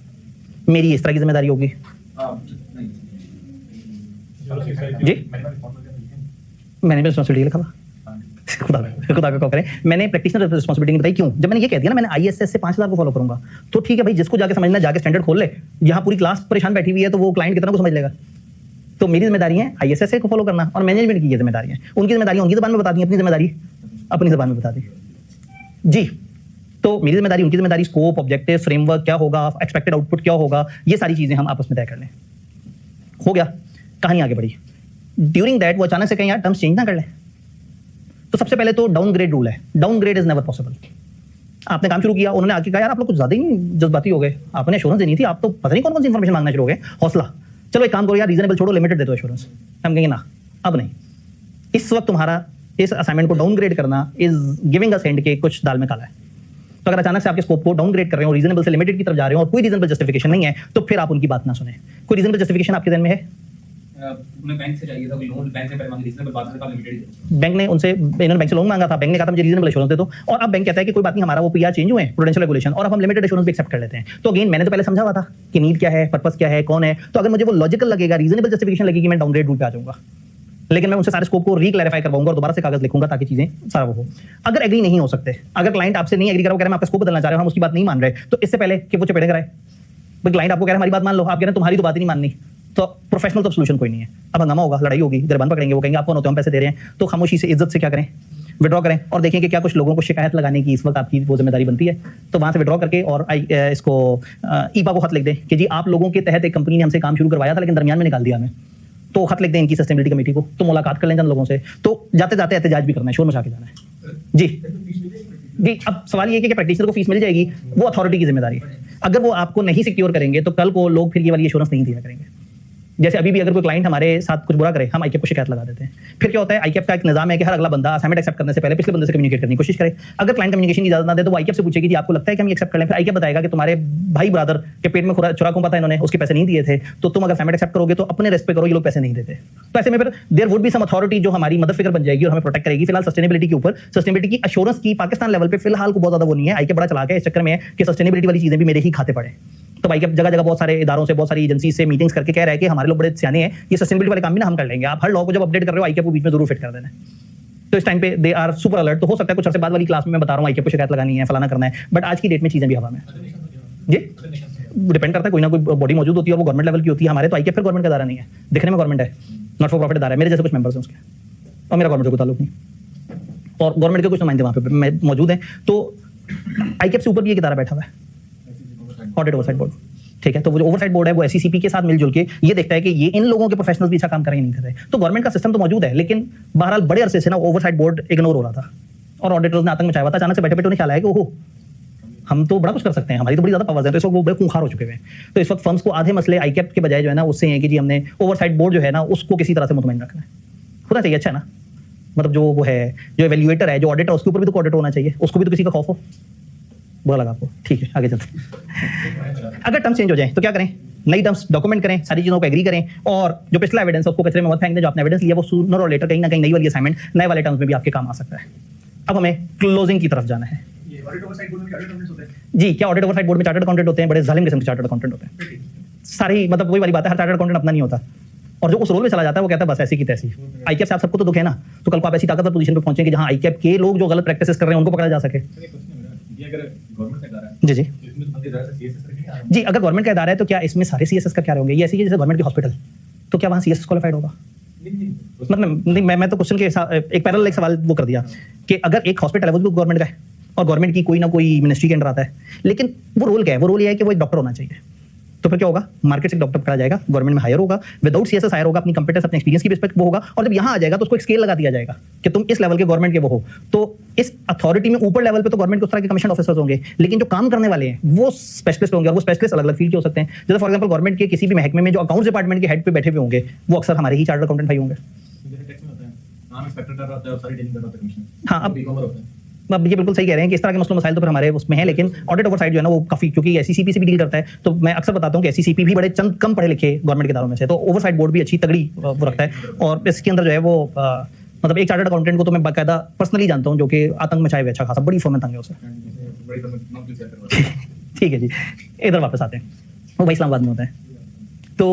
मेरी इस तरह की जिम्मेदारी होगी जी। मैंने रिस्पांसिबिलिटी लिखा हुआ, खुदा का करें। मैंने प्रैक्टिशनर रिस्पांसिबिलिटी नहीं बताई, क्यों, जब मैंने ये कह दिया ना मैंने आईएसएस से 5000 को फॉलो करूंगा, तो ठीक है भाई जिसको जाके समझना जाके स्टैंडर्ड खोल ले। यहाँ पूरी क्लास परेशान बैठी हुई है तो वो क्लाइंट कितना को समझ लेगा। तो मेरी जिम्मेदारी है आईएसएस को फॉलो करना, और मैनेजमेंट की ये जिम्मेदारी है। उनकी जिम्मेदारी उनकी ज़बान में बता दी, अपनी जिम्मेदारी अपनी ज़बान में बता दी जी। तो मेरी जिम्मेदारी उनकी जिम्मेदारी, स्कोप, ऑब्जेक्टिव, फ्रेमवर्क क्या होगा, एक्सपेक्टेड आउटपुट क्या होगा, ये सारी चीजें हम आपस में तय कर लें। हो गया, कहानी आगे बढ़ी। ड्यूरिंग दैट वो अचानक से कहीं यार टर्म्स चेंज ना कर लें। तो सबसे पहले तो डाउनग्रेड रूल है, डाउनग्रेड इज नेवर पॉसिबल। आपने काम शुरू किया, उन्होंने आके कहा यार आप लोग कुछ ज्यादा ही जज्बाती हो गए, आपने एश्योरेंस देनी थी, आप तो पता नहीं कौन कौन सी इंफॉर्मेशन मांगना शुरू हो गए। हौसला, चलो एक काम करो यार रीजनेबल छोड़ो, लिमिटेड दे दो एश्योरेंस। हम कहेंगे ना अब नहीं, इस वक्त तुम्हारा इस असाइनमेंट को डाउनग्रेड करना इज गिविंग अस हिंट के कुछ दाल में काला है। तो अगर अचानक से आपके स्कोप को डाउनग्रेड कर रहे हो, रीजनेबल से लिमिटेड की तरफ जा रहे हो और कोई रीजनेबल जस्टिफिकेशन नहीं है, तो फिर आप उनकी बात ना सुने। कोई रीजनेबल जस्टिफिकेशन आपके ध्यान में है? उन्हें बैंक से चाहिए था कोई लोन, बैंक से पहले मांगी, रीजनेबल बात से लिमिटेड। बैंक ने उनसे, इन्होंने बैंक से लोन मांगा था, बैंक ने कहा था मुझे रीजनेबल एश्योरेंस दे दो, और अब बैंक कहता है कि कोई बात नहीं हमारा वो पीआर चेंज हुए हैं, प्रूडेंशियल रेगुलेशन, और अब हम लिमिटेड एश्योरेंस भी एक्सेप्ट कर लेते हैं। तो अगेन मैंने तो पहले समझा हुआ था कि नीड क्या है, पर्पस क्या है, कौन है। तो अगर मुझे वो लॉजिकल लगेगा, रीजनेबल जस्टिफिकेशन लगेगी, मैं डाउनग्रेड रूल पे आ जाऊंगा। लेकिन मैं उनसे सारे स्कोप को रीक्लैरिफाई करवाऊंगा और दोबारा से कागज लिखूंगा ताकि चीजें सारा वो हो। अगर एग्री नहीं हो सकते, अगर क्लाइंट आपसे नहीं एग्री करा, कह रहे हैं मैं आपका स्कोप बदलना चाह रहे हो, हम उसकी बात नहीं मान रहे, तो इससे पहले कि वो चपेड़े कराए, भाई क्लाइंट आपको कह रहा है हमारी बात मान लो, आप कह रहे हैं तुम्हारी तो बात ही नहीं माननी, तो प्रोफेशनल तो सोल्यूशन कोई नहीं है। अब हंगामा होगा, लड़ाई होगी, गिरबान पकड़ेंगे, वो कहेंगे आपको हम पैसे दे रहे हैं, तो खामोशी से इज्जत से क्या करें, विड्रॉ करें और देखें कि क्या कुछ लोगों को शिकायत लगाने की इस वक्त आपकी वो जिम्मेदारी बनती है। तो वहां से विड्रॉ करके और इसको ईपा को खत लिख दें कि जी आप लोगों के तहत एक कंपनी ने हमसे काम शुरू करवाया था लेकिन दरमियान में निकाल दिया हमें, तो खत लिख दें इनकी सस्टेनेबिलिटी कमेटी को, तो मुलाकात कर लें जन लोगों से, तो जाते जाते एहतजाज भी करना है, शोर मचा के जाना है जी। जी अब सवाल ये कि प्रैक्टिशनर को फीस मिल जाएगी, वो अथॉरिटी की जिम्मेदारी है। अगर वो आपको नहीं सिक्योर करेंगे तो कल को लोग फिर ये वाली एश्योरेंस नहीं दिया करेंगे। जैसे अभी भी अगर कोई क्लाइंट हमारे साथ कुछ बुरा करे, हम आईकेप को शिकायत लगा देते हैं। फिर क्या होता है, आईकेप का एक निजाम है कि हर अगला बंदा असाइनमेंट एक्सेप्ट करने से पहले पिछले बंदे से कम्युनिकेट करने की कोशिश करे। अगर क्लाइंट कम्युनिकेशन की इजाजत ना दे तो वो आईकेप से पूछेगी कि आपको लगता है कि हम एक्सेप्ट कर लें। फिर आईकेप बताएगा कि तुम्हारे भाई ब्रदर के पेट में चुरा क्यों पता इन्होंने, उसके पैसे नहीं दिए थे, तो तुम अगर असाइनमेंट एक्सेप्ट करोगे तो अपने रेस्ट पे करो, ये लोग पैसे नहीं देते। तो ऐसे में फिर there would be some authority जो हमारी मदद फिगर बन जाएगी और हमें प्रोटेक्ट करेगी। फिलहाल सस्टेनेबिलिटी के ऊपर, सस्टेनेबिलिटी की अश्योरेंस की पाकिस्तान लेवल पे फिलहाल को बहुत ज्यादा वो नहीं है। आईकेप बड़ा चला के इस चक्कर में है कि सस्टेनेबिलिटी वाली चीजें भी मेरे ही खाते पड़े। तो भाई जगह जगह बहुत सारे इदारों से, बहुत सारी एजेंसी से मीटिंग्स करके कह रहा है कि हमारे लोग बड़े सियाने हैं, ये सस्टेनेबिलिटी वाले काम भी ना हम कर लेंगे। आप हर लॉ को जब अपडेट कर रहे हो आईकेप को बीच में जरूर फिट कर देना। तो इस टाइम पे दे आर सुपर अलर्ट। तो हो सकता है कुछ अर्से बाद वाली क्लास में मैं बता रहा हूँ आईकेप को शिकायत लगानी है, फलाना करना है, बट आज की डेट में चीजें भी हवा में जी डिपेंड करता है। कोई ना कोई बॉडी मौजूद होती है, वो गवर्नमेंट लेवल की होती है। हमारे तो आईकेप फिर गवर्नमेंट का इदारा नहीं है, दिखने में गवर्नमेंट है, नॉट फॉर प्रॉफिट इदारा है। मेरे जैसे कुछ मेंबर्स हैं उसके, और मेरा गवर्नमेंट से कोई ताल्लुक नहीं, और गवर्नमेंट के कुछ नुमाइंदे वहाँ पे मौजूद हैं। तो आईकेप से ऊपर भी एक इदारा बैठा हुआ है, ऑडिट ओवरसाइट बोर्ड, ठीक है। तो वो जो ओवरसाइट बोर्ड है वो एससीसीपी के साथ मिलजुल के ये देखता है कि ये इन लोगों के प्रोफेशनल्स भी अच्छा काम कर रहे हैं नहीं कर रहे। तो गवर्नमेंट का सिस्टम तो मौजूद है, लेकिन बहरहाल बड़े अरसे से ना ओवरसाइट बोर्ड इग्नोर हो रहा था और ऑडिटर्स ने आतंक मचाया हुआ था। अचानक से बैठे बैठे उन्हें ख्याल आया कि ओहो हम तो बड़ा कुछ कर सकते हैं, हमारी तो बड़ी ज्यादा पावर्स हैं। तो इस वक्त वो बड़े खूंखार हो चुके हैं। तो इस वक्त फर्म्स को आधे मसले आईकेप के बजाय जो है ना उससे हैं कि जी हमने ओवरसाइट बोर्ड जो है ना उसको किसी तरह से मुतमईन रखना है, होना चाहिए। अच्छा है ना, मतलब जो वो है जो एवेल्युएटर है, जो ऑडिटर, उसके ऊपर भी तो ऑडिट होना चाहिए, उसको भी तो किसी का खौफ हो। बुरा लगा आपको, ठीक है आगे चलते हैं। अगर टर्म्स चेंज हो जाए तो क्या करें, नई टर्म्स डॉक्यूमेंट करें, सारी चीजों को एग्री करें, और जो पिछला एविडेंस है उसको कचरे में मत फेंक दें। जो आपने एविडेंस लिया वो सूनर और लेटर कहीं ना कहीं नई वाली असाइनमेंट नए वाले टर्म्स में भी आपके काम आ सकता है। अब हमें क्लोजिंग की तरफ जाना है। जी, क्या ऑडिट ओवरसाइट बोर्ड में चार्टर्ड अकाउंटेंट होते हैं, बड़े जालिम किस्म के चार्टर्ड अकाउंटेंट होते हैं। सारी मतलब वही वाली बात है, हर चार्टर्ड अकाउंटेंट अपना नहीं होता, और जो उस रोल में चला जाता है वो कहता है बस ऐसी की तैसी। आईकेप से आप सबको तो दुख है ना, तो कल को आप ऐसी ताकतवर पोजीशन पे पहुंचेंगे जहां आईकेप के लोग जो गलत प्रैक्टिसेस कर रहे हैं उनको पकड़ा जा सके। जी जी जी, अगर गवर्नमेंट का इदारा है तो क्या इसमें सारे सीएसएस का क्या होंगे? ये ऐसी है जैसे गवर्नमेंट के हॉस्पिटल, तो क्या वहाँ सीएसएस क्वालिफाइड होगा? मतलब नहीं, मैं तो क्वेश्चन के एक पैरेलल एक सवाल वो कर दिया कि अगर एक हॉस्पिटल है वो भी गवर्नमेंट का है और गवर्नमेंट की कोई ना कोई मिनिस्ट्री के अंडर आता है, लेकिन वो रोल क्या है? वो रोल ये है कि वो एक डॉक्टर होना चाहिए। तो फिर क्या होगा, मार्केट से डॉक्टर पकड़ा जाएगा, गवर्नमेंट में हायर होगा, विदाउट सीएसएस हायर होगा, अपनी कंपेटेंस अपने एक्सपीरियंस की बेस पे वो होगा, और जब यहाँ आ जाएगा तो उसको एक स्केल लगा दिया जाएगा कि तुम इस लेवल के गवर्नमेंट के वो हो। तो इस अथॉरिटी में ऊपर लेवल पे तो गवर्नमेंट के उस तरह के कमीशन ऑफिसर्स होंगे, लेकिन जो काम करने वाले हैं वो स्पेशलिस्ट होंगे, और वो स्पेशलिस्ट अलग अलग फील्ड के हो सकते हैं। जैसे फॉर एग्जाम्पल गवर्नमेंट के किसी भी महकमे में जो अकाउंट्स डिपार्टमेंट के हेड पे बैठे हुए होंगे वो अक्सर हमारे ही चार्टर्ड अकाउंटेंट भाई होंगे। हाँ, अब ये बिल्कुल सही कह रहे हैं कि इस तरह के मसलों मसाइल तो फिर हमारे उसमें है, लेकिन ऑडिट ओवरसाइट जो है ना वो काफी, क्योंकि एससीसीपी से भी डील करता है, तो मैं अक्सर बताता हूँ कि एससीसीपी भी बड़े चंद कम पढ़े लिखे गवर्नमेंट के इदारों में से, तो ओवरसाइट बोर्ड भी अच्छी तगड़ी वो रखता है। और इसके अंदर जो है वो मतलब एक चार्टर्ड अकाउंटेंट को तो मैं बाकायदा पर्सनली जानता हूँ जो कि आतंक मचाए हुए अच्छा खासा बड़ी फॉर्म में तंग है उसे। ठीक है जी, इधर वापस आते हैं, वो भाई इस्लामाबाद में होता है। तो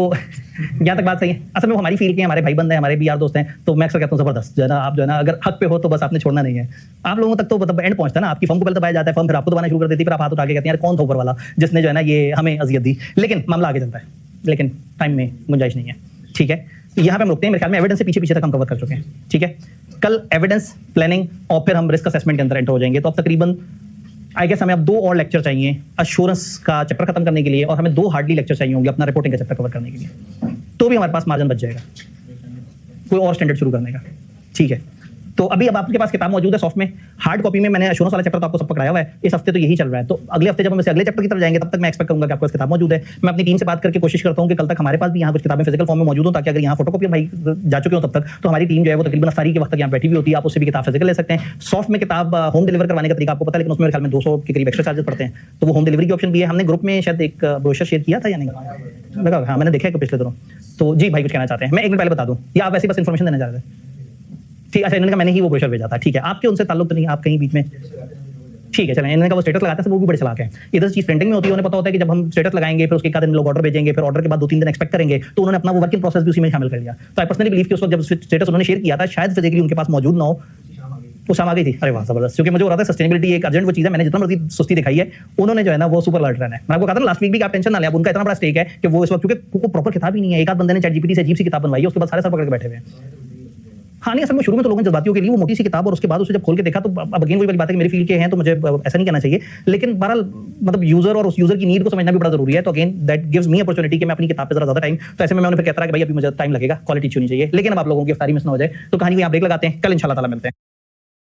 यहाँ तक बात सही है, असल में वो हमारी फील्ड के हमारे भाई बंद हैं, हमारे भी यार दोस्त हैं। तो मैं अक्सर कहता हूँ जबरदस्त जो है ना, आप जो है ना अगर हक पे हो तो बस आपने छोड़ना नहीं है। आप लोगों तक तो मतलब एंड पहुंचता है ना, आपकी फर्म को पहले दबाया जाता है, फर्म फिर आपको दबाना शुरू कर देती है, फिर आप हाथ उठा के कहते हैं यार कौन था ऊपर वाला जिसने जो है ना ये हमें अजियत दी। लेकिन मामला आगे चलता है, लेकिन टाइम में गुंजाइश नहीं है। ठीक है, यहाँ पे हम रुकते हैं। मेरे ख्याल में एविडेंस से पीछे तक हम कवर कर चुके हैं। ठीक है, कल एविडेंस प्लानिंग और फिर हम रिस्क असेसमेंट के अंदर एंटर हो जाएंगे। तो अब तकरीबन आई गेस हमें अब 2 और लेक्चर चाहिए अश्योरेंस का चैप्टर खत्म करने के लिए, और हमें 2 हार्डली लेक्चर चाहिए होंगे अपना रिपोर्टिंग का चैप्टर कवर करने के लिए, तो भी हमारे पास मार्जिन बच जाएगा कोई और स्टैंडर्ड शुरू करने का। ठीक है, तो अभी अब आपके पास किताब मौजूद है सॉफ्ट में, हार्ड कॉपी में मैंने एश्योरेंस वाला चैप्टर तो आपको सब पकड़ाया हुआ है। इस हफ्ते तो यही चल रहा है, तो अगले हफ्ते जब हम अगले चैप्टर की तरफ जाएंगे तब तक मैं एक्सपेक्ट करूंगा कि आपके पास किताब मौजूद है। मैं अपनी टीम से बात करके कोशिश करता हूं कि कल तक हमारे पास भी यहाँ कुछ किताबें फिजिकल फॉर्म में मौजूद हो, ताकि अगर यहाँ फोटोकॉपी भाई जा चुके हो तब तक तो हमारी टीम जो है वो तकरीबन अफ्तारी के वक्त तक यहाँ बैठी हुई होती है, आप उससे भी किताब फिजिकल ले सकते हैं। सॉफ्ट में किताब होम डिलीवर करवाने का तरीका आपको पता है, लेकिन उसमें मेरे ख्याल में 200 के करीब एक्स्ट्रा चार्जेस पड़ते हैं, तो वो होम डिलीवरी की ऑप्शन भी है। हमने ग्रुप में शायद एक ब्रोशर शेयर किया था या नहीं लगा? हाँ, मैंने देखा है पिछले दिनों। तो जी भाई कुछ कहना चाहते हैं? मैं एक मिनट पहले बता दूं या आप ऐसी बस इन्फॉर्मेशन देना चाह रहे थे? ठीक, अच्छा इन्होंने कहा मैंने ही वो ब्रोशर भेजा था। ठीक है, आपके उनसे ताल्लुक तो नहीं, आप कहीं बीच में? ठीक है, चलें। इन्होंने कहा वो स्टेटस लगाते हैं, वो भी बड़े चलाक हैं। इधर चीज प्रिंटिंग में होती है, उन्हें पता होता है कि जब हम स्टेटस लगाएंगे फिर उसके एक आध दिन लोग ऑर्डर भेजेंगे, फिर ऑर्डर के बाद 2-3 दिन एक्सपेक्ट करेंगे, तो उन्होंने अपना वो वर्किंग प्रोसेस भी उसी में शामिल कर लिया। तो आई पर्सनली बिलीव कि उस वक्त जब स्टेटस उन्होंने शेयर किया था शायद फिजिकली उनके पास मौजूद ना हो, वो शाम आ गई थी। अरे वाह जबरदस्त, क्योंकि मुझे हो रहा था सस्टेनेबिलिटी एक अर्जेंट वो चीज़ है। मैंने जितना मर्जी सुस्ती दिखाई है, उन्होंने जो है ना वो सुपर अलर्ट रहना है। मैं आपको कहा था लास्ट वीक भी, आप टेंशन ना लें, अब उनका इतना बड़ा स्टेक है कि वो इस वक्त क्योंकि को प्रॉपर किताब ही नहीं है, एक आध बंदे ने ChatGPT से अजीब सी किताब बनवाई है, उसके बाद सारे सर पकड़ के बैठे हुए हैं। हाँ नहीं, असल में शुरू में तो लोगों ने जज्बातियों के लिए वो मोटी सी किताब, और उसके बाद उसे जब खोल के देखा तो अब अगेन वही वाली बात है कि मेरी फील्ड के हैं तो मुझे ऐसा नहीं कहना चाहिए, लेकिन बहरहाल मतलब यूजर और उस यूजर की नीड को समझना भी बड़ा जरूरी है। तो again that gives me opportunity कि मैं अपनी किताब पे जरा ज्यादा टाइम, तो ऐसे में मैं उन्हें फिर कहता रहा कि भाई अभी मुझे टाइम लगेगा, क्वालिटी अच्छी होनी चाहिए। लेकिन अब आप लोगों की इफ्तारी मिस ना हो जाए, तो कहानी में आप ब्रेक लगाते हैं, कल इंशाल्लाह ताला मिलते हैं।